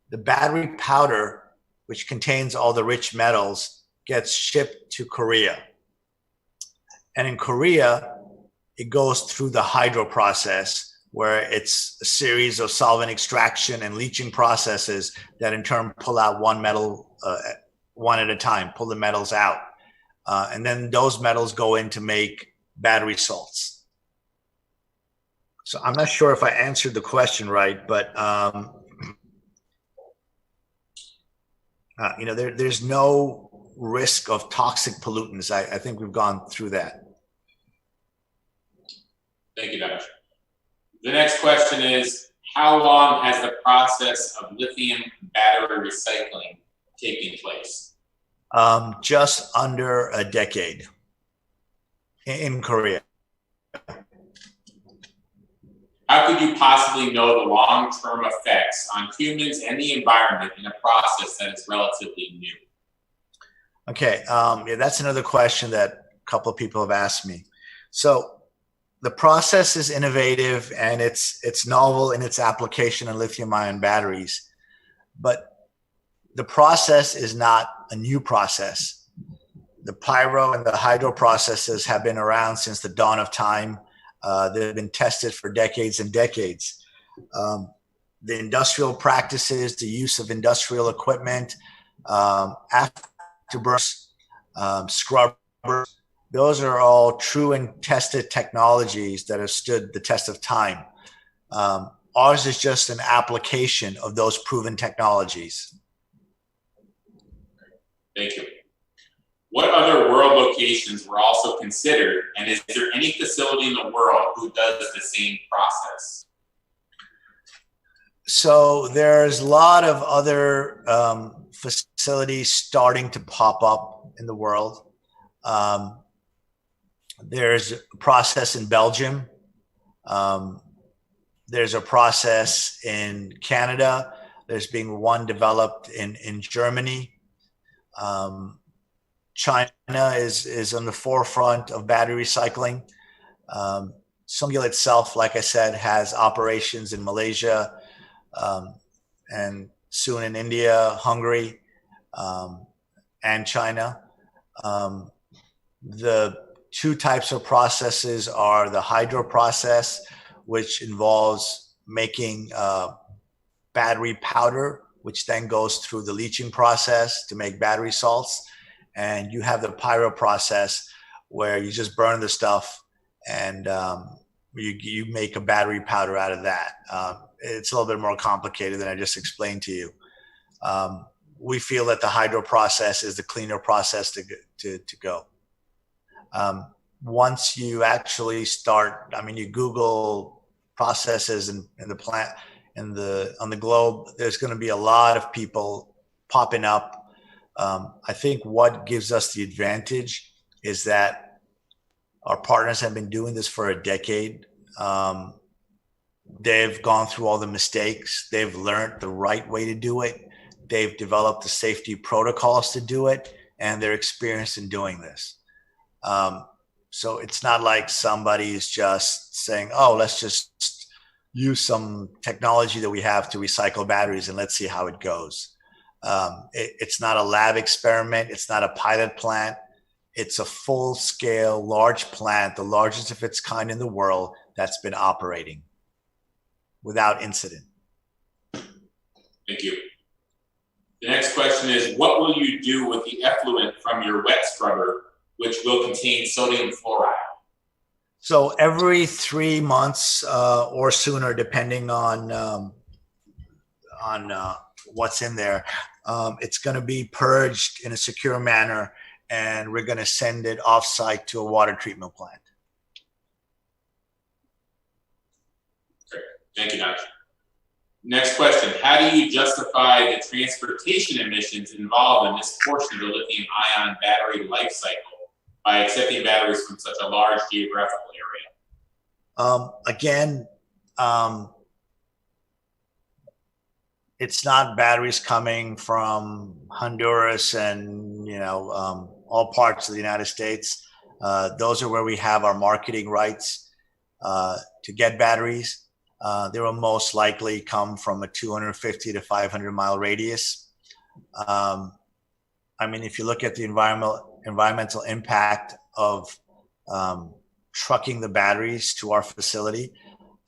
S2: The battery powder, which contains all the rich metals, gets shipped to Korea. And in Korea, it goes through the hydro process, where it's a series of solvent extraction and leaching processes that in turn pull out one metal one at a time, pull the metals out. And then those metals go in to make battery salts. So I'm not sure if I answered the question right, but there's no risk of toxic pollutants. I think we've gone through that.
S1: Thank you, Dr. The next question is, how long has the process of lithium battery recycling taken place?
S2: Just under a decade in Korea.
S1: How could you possibly know the long-term effects on humans and the environment in a process that is relatively new?
S2: Okay, that's another question that a couple of people have asked me. So the process is innovative and it's novel in its application in lithium-ion batteries, but the process is not a new process. The pyro and the hydro processes have been around since the dawn of time. They've been tested for decades and decades. The industrial practices, the use of industrial equipment, afterburners, scrubbers, those are all true and tested technologies that have stood the test of time. Ours is just an application of those proven technologies.
S1: Thank you. What other world locations were also considered, and is there any facility in the world who does the same process?
S2: So there's a lot of other facilities starting to pop up in the world. There's a process in Belgium. There's a process in Canada. There's being one developed in Germany. China is on the forefront of battery recycling. Sungeel itself, like I said, has operations in Malaysia, and soon in India, Hungary, and China. The two types of processes are the hydro process, which involves making battery powder, which then goes through the leaching process to make battery salts. And you have the pyro process where you just burn the stuff and you make a battery powder out of that. It's a little bit more complicated than I just explained to you. We feel that the hydro process is the cleaner process to go. Once you actually start, I mean, you Google processes in the plant on the globe, there's going to be a lot of people popping up. I think what gives us the advantage is that our partners have been doing this for a decade. They've gone through all the mistakes. They've learned the right way to do it. They've developed the safety protocols to do it, and they're experienced in doing this. So it's not like somebody's just saying, oh, let's just use some technology that we have to recycle batteries and let's see how it goes. It's not a lab experiment. It's not a pilot plant. It's a full-scale, large plant, the largest of its kind in the world that's been operating without incident.
S1: Thank you. The next question is, what will you do with the effluent from your wet scrubber, which will contain sodium fluoride?
S2: So every 3 months or sooner, depending on what's in there, it's going to be purged in a secure manner, and we're going to send it off-site to a water treatment plant.
S1: Great. Thank you, Doctor. Next question. How do you justify the transportation emissions involved in this portion of the lithium-ion battery life cycle by accepting batteries from such a large geographical area?
S2: Again, it's not batteries coming from Honduras and all parts of the United States. Those are where we have our marketing rights to get batteries. They will most likely come from a 250 to 500 mile radius. I mean, if you look at the environmental impact of trucking the batteries to our facility,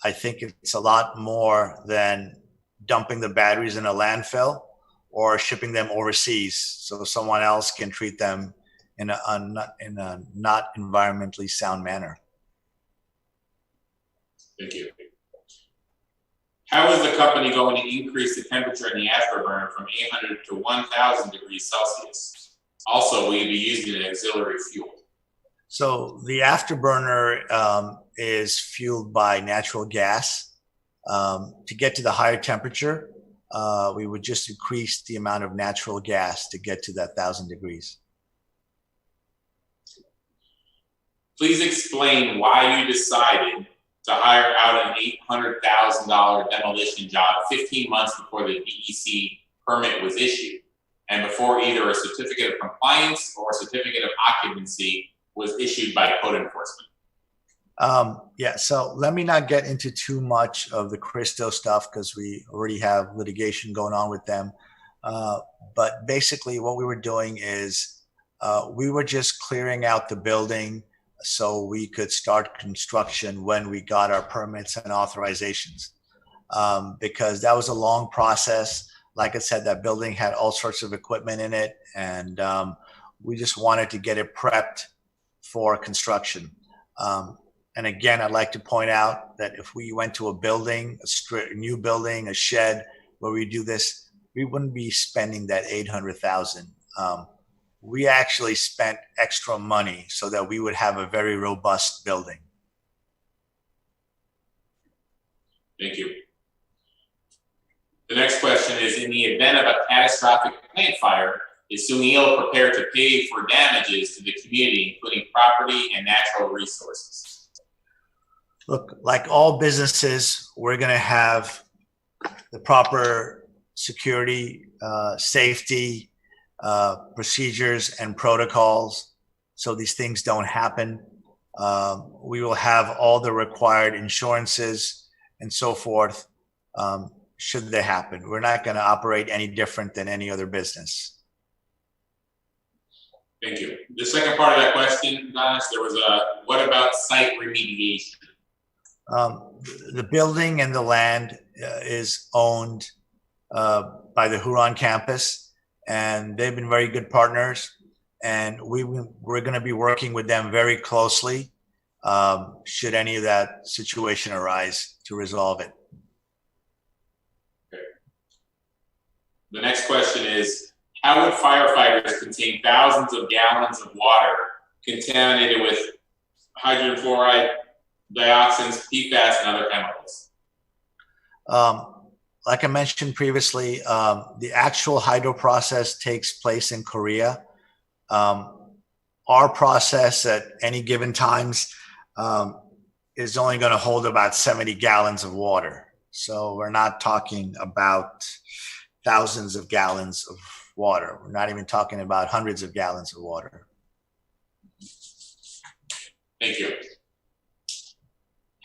S2: I think it's a lot more than dumping the batteries in a landfill or shipping them overseas so someone else can treat them in a not environmentally sound manner.
S1: Thank you. How is the company going to increase the temperature in the afterburner from 800 to 1,000 degrees Celsius? Also, will you be using an auxiliary fuel?
S2: So the afterburner is fueled by natural gas. To get to the higher temperature, we would just increase the amount of natural gas to get to that 1,000 degrees.
S1: Please explain why you decided to hire out an $800,000 demolition job 15 months before the DEC permit was issued, and before either a certificate of compliance or a certificate of occupancy was issued by code enforcement.
S2: Yeah, so let me not get into too much of the Cristo stuff because we already have litigation going on with them. But basically what we were doing is we were just clearing out the building so we could start construction when we got our permits and authorizations, because that was a long process. Like I said, that building had all sorts of equipment in it, and we just wanted to get it prepped for construction. And again, I'd like to point out that if we went to a building, a new building, a shed where we do this, we wouldn't be spending that $800,000. We actually spent extra money so that we would have a very robust building.
S1: Thank you. The next question is, in the event of a catastrophic plant fire, is Sungeel prepared to pay for damages to the community, including property and natural resources?
S2: Look, like all businesses, we're going to have the proper security, safety, procedures and protocols so these things don't happen. We will have all the required insurances and so forth should they happen. We're not going to operate any different than any other business.
S1: Thank you. The second part of that question, Dennis, there was a, what about site remediation?
S2: The building and the land is owned by the Huron campus, and they've been very good partners. And we're going to be working with them very closely should any of that situation arise to resolve it.
S1: Okay. The next question is, how would firefighters contain thousands of gallons of water contaminated with hydrogen fluoride, dioxins, PFAS, and other chemicals?
S2: Like I mentioned previously, the actual hydro process takes place in Korea. Our process at any given times is only going to hold about 70 gallons of water. So we're not talking about thousands of gallons of water. We're not even talking about hundreds of gallons of water.
S1: Thank you.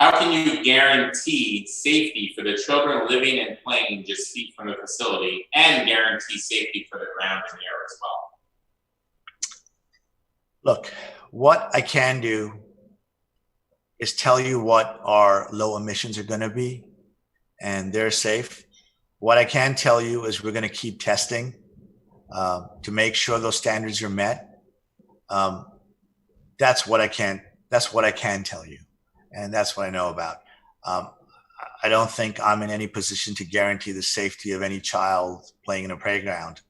S1: How can you guarantee safety for the children living and playing just feet from the facility, and guarantee safety for the ground and air as well?
S2: Look, what I can do is tell you what our low emissions are going to be, and they're safe. What I can tell you is we're going to keep testing to make sure those standards are met. That's what I can tell you, and that's what I know about. I don't think I'm in any position to guarantee the safety of any child playing in a playground.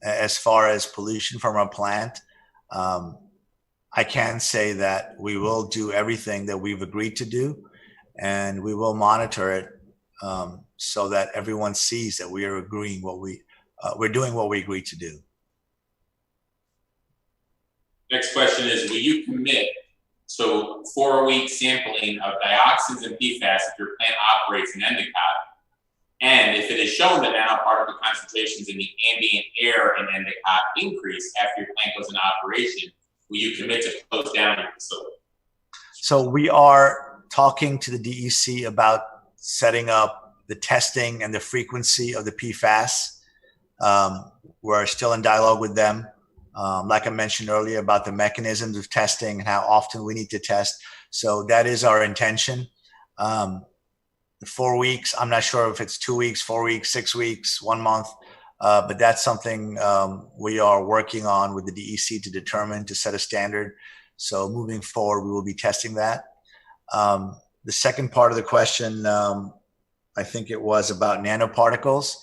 S2: As far as pollution from our plant, I can say that we will do everything that we've agreed to do, and we will monitor it so that everyone sees that we are agreeing we're doing what we agreed to do.
S1: Next question is, will you commit to 4-week sampling of dioxins and PFAS if your plant operates in Endicott? And if it is shown that nanoparticle concentrations in the ambient air in Endicott increase after your plant goes into operation, will you commit to close down your facility? So
S2: we are talking to the DEC about setting up the testing and the frequency of the PFAS. We're still in dialogue with them. Like I mentioned earlier about the mechanisms of testing and how often we need to test. So that is our intention. The 4 weeks, I'm not sure if it's 2 weeks, 4 weeks, 6 weeks, 1 month, but that's something we are working on with the DEC to determine, to set a standard. So moving forward, we will be testing that. The second part of the question, I think it was about nanoparticles.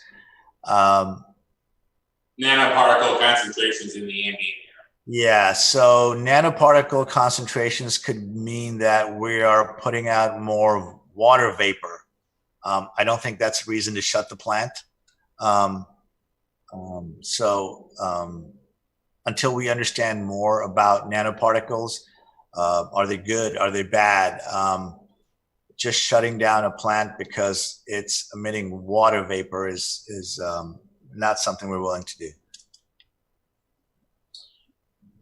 S1: Nanoparticle concentrations in the ambient air.
S2: Yeah, so nanoparticle concentrations could mean that we are putting out more water vapor. I don't think that's a reason to shut the plant. Until we understand more about nanoparticles, are they good? Are they bad? Just shutting down a plant because it's emitting water vapor is not something we're willing to do.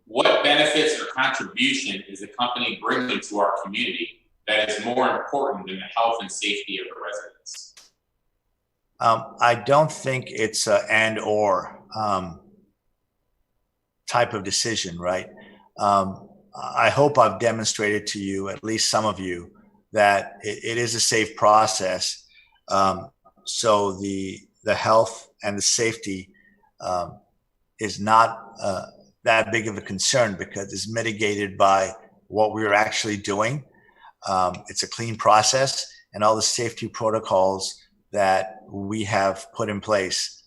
S1: What benefits or contribution is the company bringing to our community that is more important than the health and safety of the residents?
S2: I don't think it's an and or type of decision, right? I hope I've demonstrated to you, at least some of you, that it is a safe process. So the health and the safety is not that big of a concern because it's mitigated by what we're actually doing. It's a clean process and all the safety protocols that we have put in place.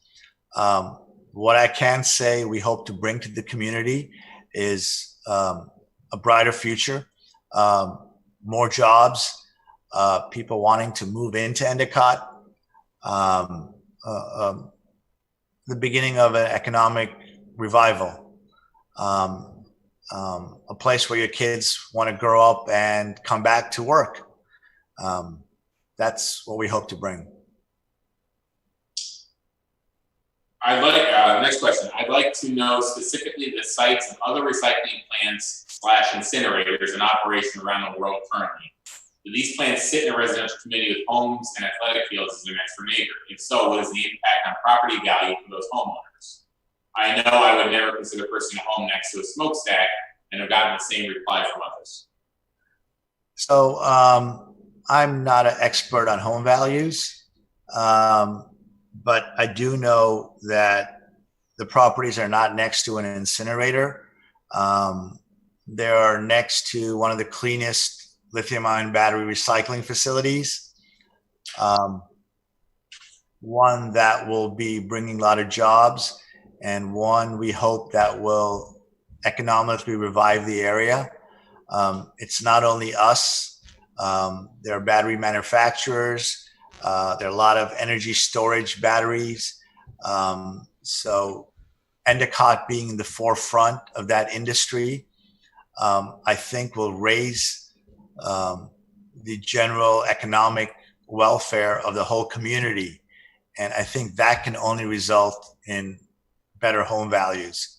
S2: What I can say we hope to bring to the community is a brighter future, more jobs, people wanting to move into Endicott, the beginning of an economic revival, a place where your kids want to grow up and come back to work. That's what we hope to bring.
S1: I'd like, next question. I'd like to know specifically the sites of other recycling plants / incinerators in operation around the world currently. Do these plants sit in a residential community with homes and athletic fields as their next door neighbor? If so, what is the impact on property value for those homeowners? I know I would never consider purchasing a home next to a smokestack, and have gotten the same reply from others.
S2: So I'm not an expert on home values, but I do know that the properties are not next to an incinerator. They are next to one of the cleanest lithium-ion battery recycling facilities. One that will be bringing a lot of jobs, and one we hope that will economically revive the area. It's not only us. There are battery manufacturers. There are a lot of energy storage batteries. So Endicott being in the forefront of that industry, I think will raise the general economic welfare of the whole community. And I think that can only result in better home values.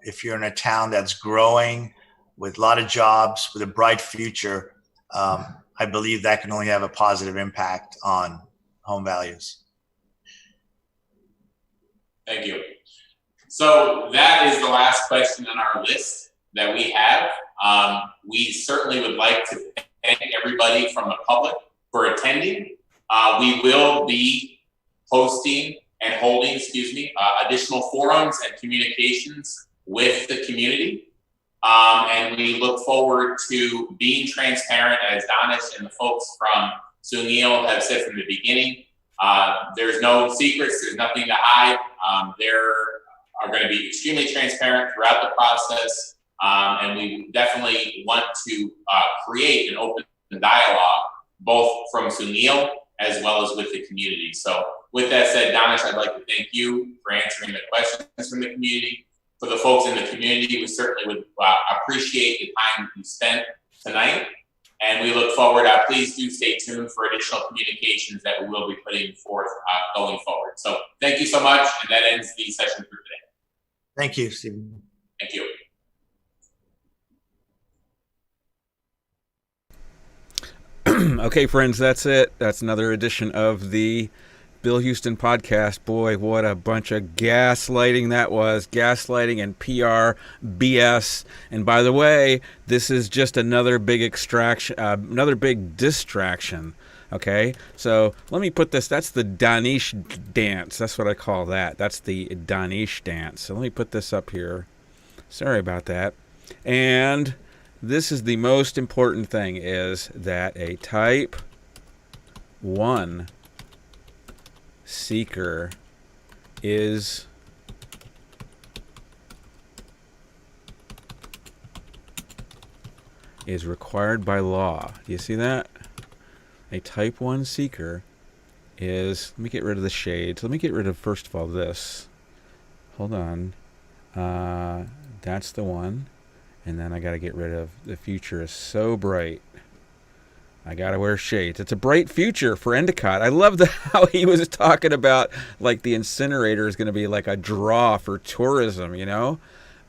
S2: If you're in a town that's growing with a lot of jobs, with a bright future, I believe that can only have a positive impact on home values.
S1: Thank you. So that is the last question on our list that we have. We certainly would like to thank everybody from the public for attending. We will be hosting and holding, additional forums and communications with the community. And we look forward to being transparent, as Danish and the folks from Sungeel have said from the beginning. There's no secrets, there's nothing to hide. There are going to be extremely transparent throughout the process. And we definitely want to create an open dialogue, both from Sungeel as well as with the community. So with that said, Danish, I'd like to thank you for answering the questions from the community. For the folks in the community, we certainly would appreciate the time you spent tonight. And we look forward, please do stay tuned for additional communications that we will be putting forth going forward. So thank you so much. And that ends the session for today.
S2: Thank you, Stephen.
S1: Thank you.
S3: Okay, friends, that's it. That's another edition of the Bill Huston podcast. Boy, what a bunch of gaslighting that was. Gaslighting and PR BS. And by the way, this is just another big another big distraction. Okay, so let me put this. That's the Danish dance. That's what I call that. That's the Danish dance. So let me put this up here. Sorry about that. And this is the most important thing, is that a type 1 seeker is required by law. Do you see that? A type 1 seeker is, let me get rid of the shades. Let me get rid of, first of all, this. Hold on. That's the one. And then I got to get rid of, the future is so bright. I got to wear shades. It's a bright future for Endicott. I love how he was talking about, like, the incinerator is going to be like a draw for tourism, you know?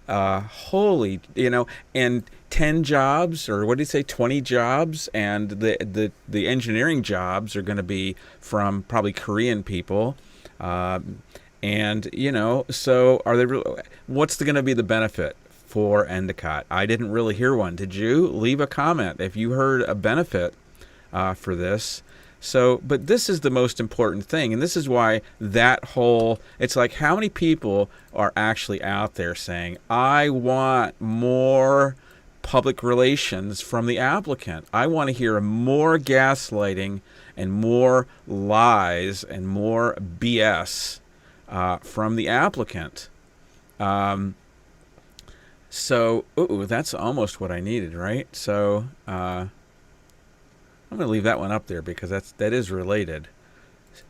S3: Holy, you know, and 10 jobs, or what did he say, 20 jobs, and the engineering jobs are going to be from probably Korean people. And, you know, so are they what's going to be the benefit for Endicott? I didn't really hear one. Did you? Leave a comment if you heard a benefit for this. So, but this is the most important thing, and this is why that whole, it's like, how many people are actually out there saying, I want more public relations from the applicant. I want to hear more gaslighting and more lies and more BS from the applicant. So, that's almost what I needed, right? So, I'm going to leave that one up there because that is related.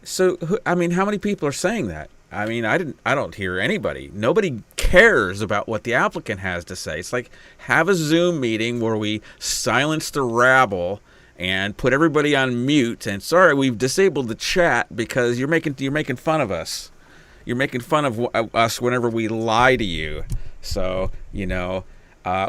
S3: So, I mean, how many people are saying that? I mean, I don't hear anybody. Nobody cares about what the applicant has to say. It's like, have a Zoom meeting where we silence the rabble and put everybody on mute. And sorry, we've disabled the chat because you're making fun of us. You're making fun of us whenever we lie to you. So, you know,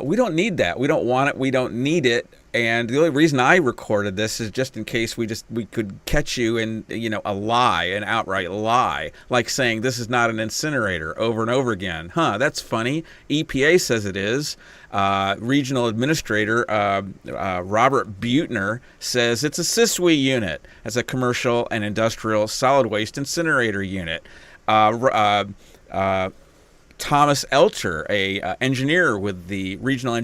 S3: we don't need that. We don't want it. We don't need it. And the only reason I recorded this is just in case we could catch you in, a lie, an outright lie, like saying this is not an incinerator over and over again. That's funny. EPA says it is. Regional Administrator Robert Buettner says it's a SISWI unit. That's a commercial and industrial solid waste incinerator unit. Thomas Elcher, a engineer with the regional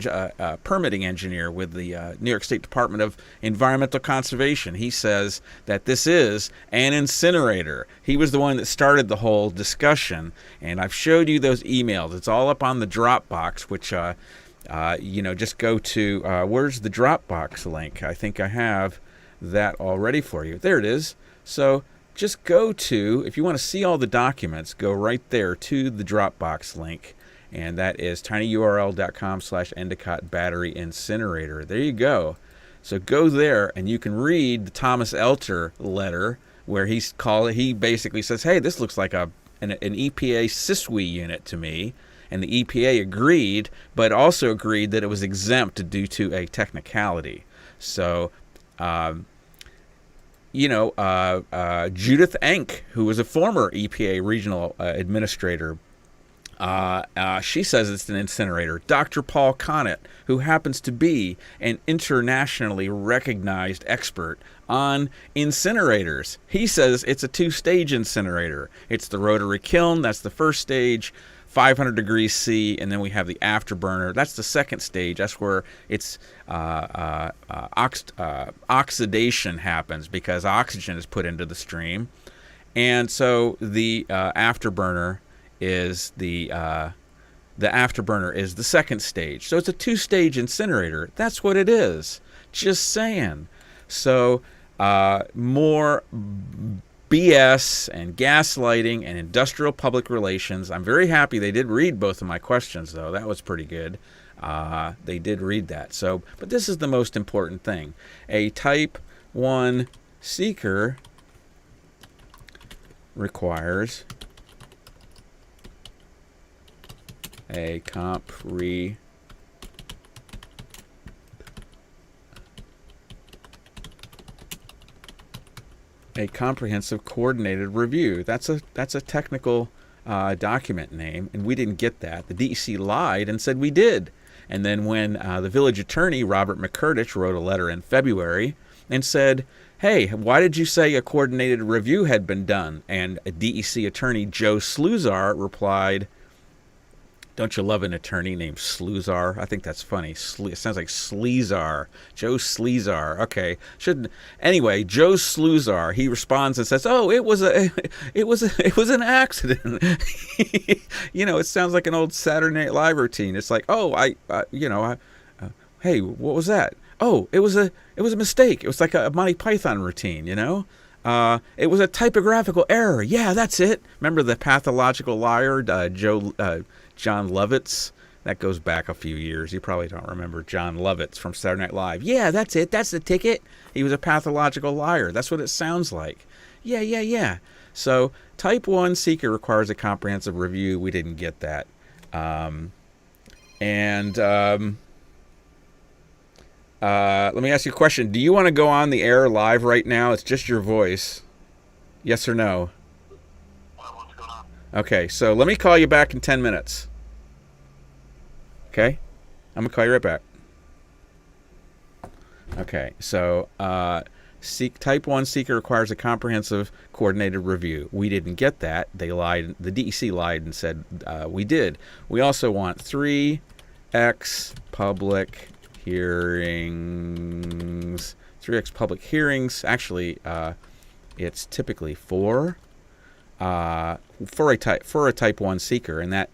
S3: permitting engineer with the New York State Department of Environmental Conservation, he says that this is an incinerator. He was the one that started the whole discussion, and I've showed you those emails. It's all up on the Dropbox, which just go to where's the Dropbox link? I think I have that already for you. There it is. So just go to, if you want to see all the documents, go right there to the Dropbox link, and that is tinyurl.com/Endicott battery incinerator. There you go. So go there, and you can read the Thomas Elter letter where he basically says, hey, this looks like an EPA SISWI unit to me, and the EPA agreed, but also agreed that it was exempt due to a technicality. So Judith Enck, who was a former EPA regional administrator, she says it's an incinerator. Dr. Paul Connett, who happens to be an internationally recognized expert on incinerators, he says it's a two-stage incinerator. It's the rotary kiln, that's the first stage, 500 degrees C, and then we have the afterburner. That's the second stage. That's where it's oxidation happens because oxygen is put into the stream, and so the afterburner is the second stage. So it's a two-stage incinerator. That's what it is. Just saying. So more BS and gaslighting and industrial public relations. I'm very happy they did read both of my questions, though. That was pretty good. They did read that. So, but this is the most important thing. A Type 1 seeker requires a comprehensive coordinated review. That's a technical document name, and we didn't get that. The DEC lied and said we did. And then when the village attorney, Robert McCurdish, wrote a letter in February and said, hey, why did you say a coordinated review had been done? And a DEC attorney, Joe Sluzar, replied, don't you love an attorney named Sluzar? I think that's funny. It sounds like Sleazar. Joe Sleazar. Okay. Anyway, Joe Sluzar, he responds and says, "Oh, it was an accident." It sounds like an old Saturday Night Live routine. It's like, "Oh, hey, what was that? Oh, it was a mistake. It was like a Monty Python routine, It was a typographical error. Yeah, that's it. Remember the pathological liar, John Lovitz? That goes back a few years. You probably don't remember John Lovitz from Saturday Night Live. Yeah, that's it. That's the ticket. He was a pathological liar. That's what it sounds like. Yeah. So Type 1 seeker requires a comprehensive review. We didn't get that. Let me ask you a question. Do you want to go on the air live right now? It's just your voice. Yes or no?
S4: What's going on?
S3: Okay, so let me call you back in 10 minutes. Okay? I'm going to call you right back. Okay, so Type 1 seeker requires a comprehensive coordinated review. We didn't get that. They lied. The DEC lied and said we did. We also want 3x public hearings. 3x public hearings. Actually, it's typically 4 for a Type 1 seeker, and that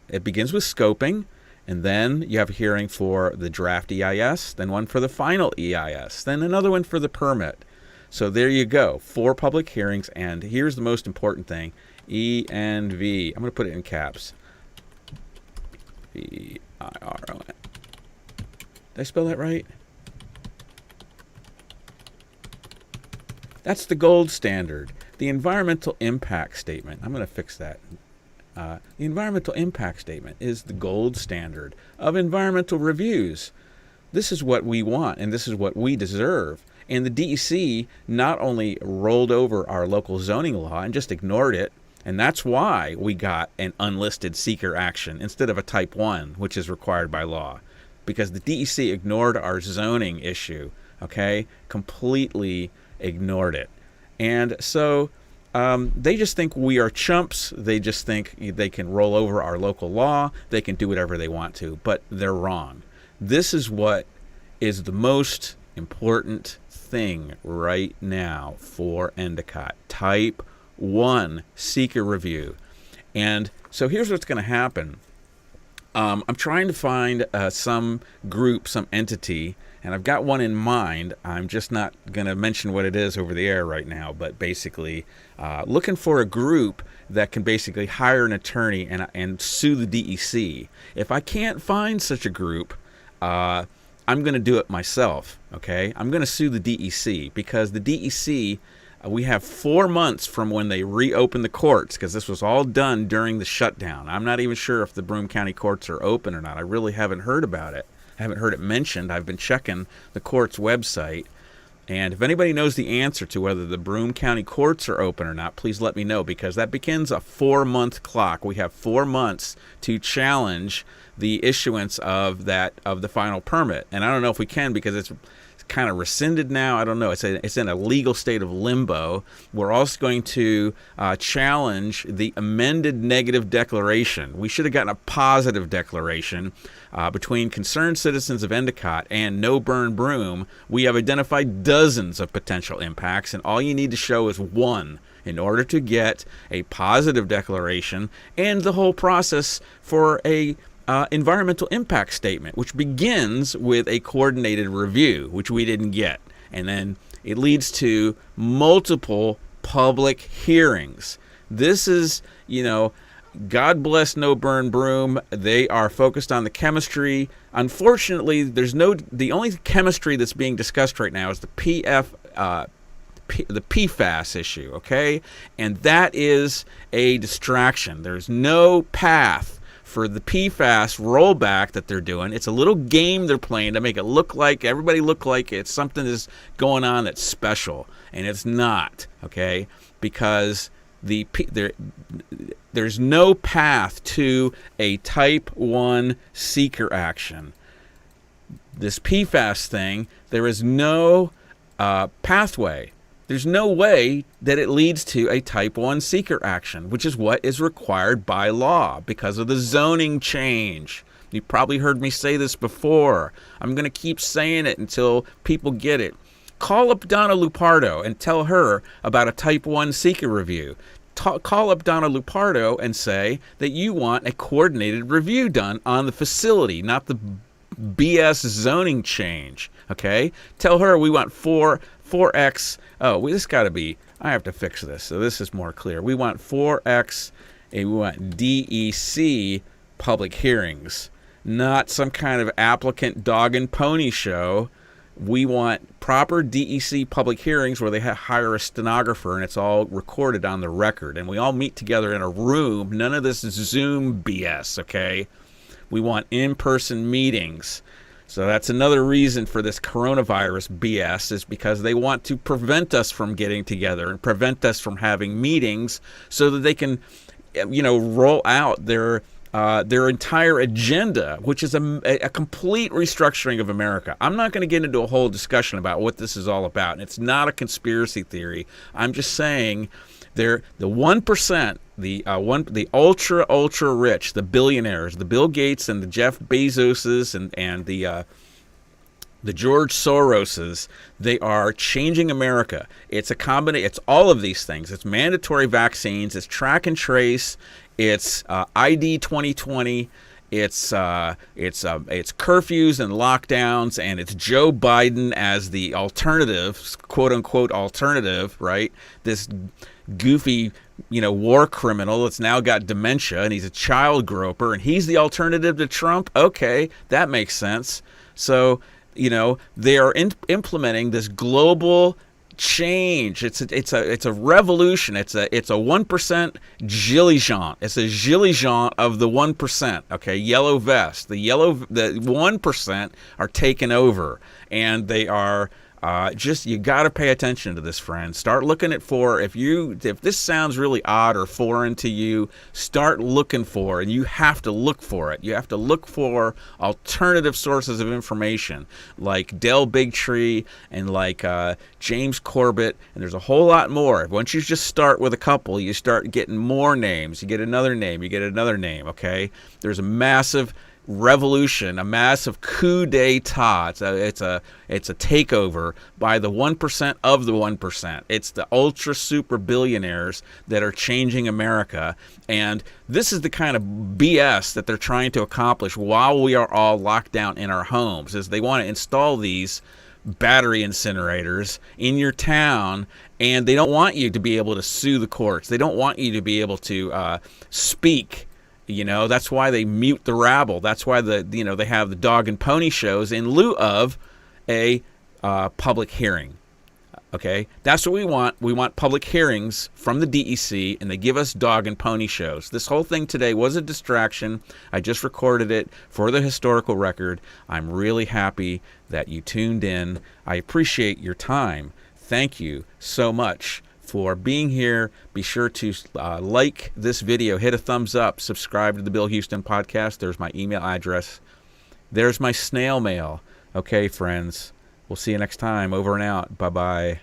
S3: it begins with scoping, and then you have a hearing for the draft EIS, then one for the final EIS, then another one for the permit. So there you go, 4 public hearings, and here's the most important thing, ENV. I'm going to put it in caps. VIRON. Did I spell that right? That's the gold standard. The environmental impact statement. I'm going to fix that. The environmental impact statement is the gold standard of environmental reviews. this is what we want and this is what we deserve. And the DEC not only rolled over our local zoning law and just ignored it, and that's why we got an unlisted seeker action instead of a type 1, which is required by law, because the DEC ignored our zoning issue, okay? Completely ignored it. And so they just think we are chumps. They just think they can roll over our local law. They can do whatever they want to, but they're wrong. This is what is the most important thing right now for Endicott. Type 1 seeker review. And so here's what's going to happen. I'm trying to find some group, some entity, and I've got one in mind. I'm just not going to mention what it is over the air right now, but basically looking for a group that can basically hire an attorney and sue the DEC. If I can't find such a group, I'm going to do it myself, okay? I'm going to sue the DEC because the DEC, we have 4 months from when they reopened the courts, because this was all done during the shutdown. I'm not even sure if the Broome County courts are open or not. I really haven't heard about it. I haven't heard it mentioned. I've been checking the court's website. And if anybody knows the answer to whether the Broome County courts are open or not, please let me know, because that begins a 4-month clock. We have 4 months to challenge the issuance of the final permit. And I don't know if we can, because it's kind of rescinded now. I don't know. It's in a legal state of limbo. We're also going to challenge the amended negative declaration. We should have gotten a positive declaration. Between concerned citizens of Endicott and No Burn Broome, we have identified dozens of potential impacts, and all you need to show is one in order to get a positive declaration and the whole process for a environmental impact statement, which begins with a coordinated review, which we didn't get. And then it leads to multiple public hearings. This is, God bless No Burn Broome. They are focused on the chemistry. Unfortunately, the only chemistry that's being discussed right now is the PFAS issue, okay? And that is a distraction. There's no path for the PFAS rollback that they're doing. It's a little game they're playing to make it everybody look like it's something is going on that's special, and it's not, okay? Because there's no path to a type 1 seeker action. This PFAS thing, there is no pathway. There's no way that it leads to a type 1 seeker action, which is what is required by law because of the zoning change. You probably heard me say this before. I'm going to keep saying it until people get it. Call up Donna Lupardo and tell her about a type 1 seeker review. Call up Donna Lupardo and say that you want a coordinated review done on the facility, not the BS zoning change, okay? Tell her we want 4X. This got to be, I have to fix this so this is more clear. We want 4X and we want DEC public hearings, not some kind of applicant dog and pony show. We want proper DEC public hearings where they hire a stenographer and it's all recorded on the record. And we all meet together in a room. None of this Zoom BS, okay? We want in-person meetings. So that's another reason for this coronavirus BS, is because they want to prevent us from getting together and prevent us from having meetings so that they can, roll out their entire agenda, which is a complete restructuring of America. I'm not going to get into a whole discussion about what this is all about. And it's not a conspiracy theory. I'm just saying the 1%, the ultra rich, the billionaires, the Bill Gates and the Jeff Bezoses and the George Soroses, they are changing America. It's a combination. It's all of these things. It's mandatory vaccines. It's track and trace. It's ID 2020. It's curfews and lockdowns, and it's Joe Biden as the alternative, quote unquote alternative, right? This goofy, war criminal that's now got dementia, and he's a child groper, and he's the alternative to Trump. Okay, that makes sense. So, they are implementing this global change. It's a revolution. It's a 1% gilligeant. It's a gilligeant of the 1%. Okay, yellow vest. The 1% are taken over, and they are you got to pay attention to this, friend. Start looking if this sounds really odd or foreign to you, start looking for it, and you have to look for it. You have to look for alternative sources of information like Del Bigtree and like James Corbett, and there's a whole lot more. Once you just start with a couple, you start getting more names. You get another name, you get another name, okay? There's a massive revolution, a massive coup d'etat. It's a takeover by the 1% of the 1%. It's the ultra super billionaires that are changing America, and this is the kind of BS that they're trying to accomplish while we are all locked down in our homes. Is they want to install these battery incinerators in your town, and they don't want you to be able to sue the courts. They don't want you to be able to speak. That's why they mute the rabble. That's why they have the dog and pony shows in lieu of a public hearing. Okay, that's what we want. We want public hearings from the DEC, and they give us dog and pony shows. This whole thing today was a distraction. I just recorded it for the historical record. I'm really happy that you tuned in. I appreciate your time. Thank you so much for being here. Be sure to like this video, hit a thumbs up, subscribe to the Bill Huston podcast. There's my email address. There's my snail mail. Okay, friends, we'll see you next time. Over and out. Bye-bye.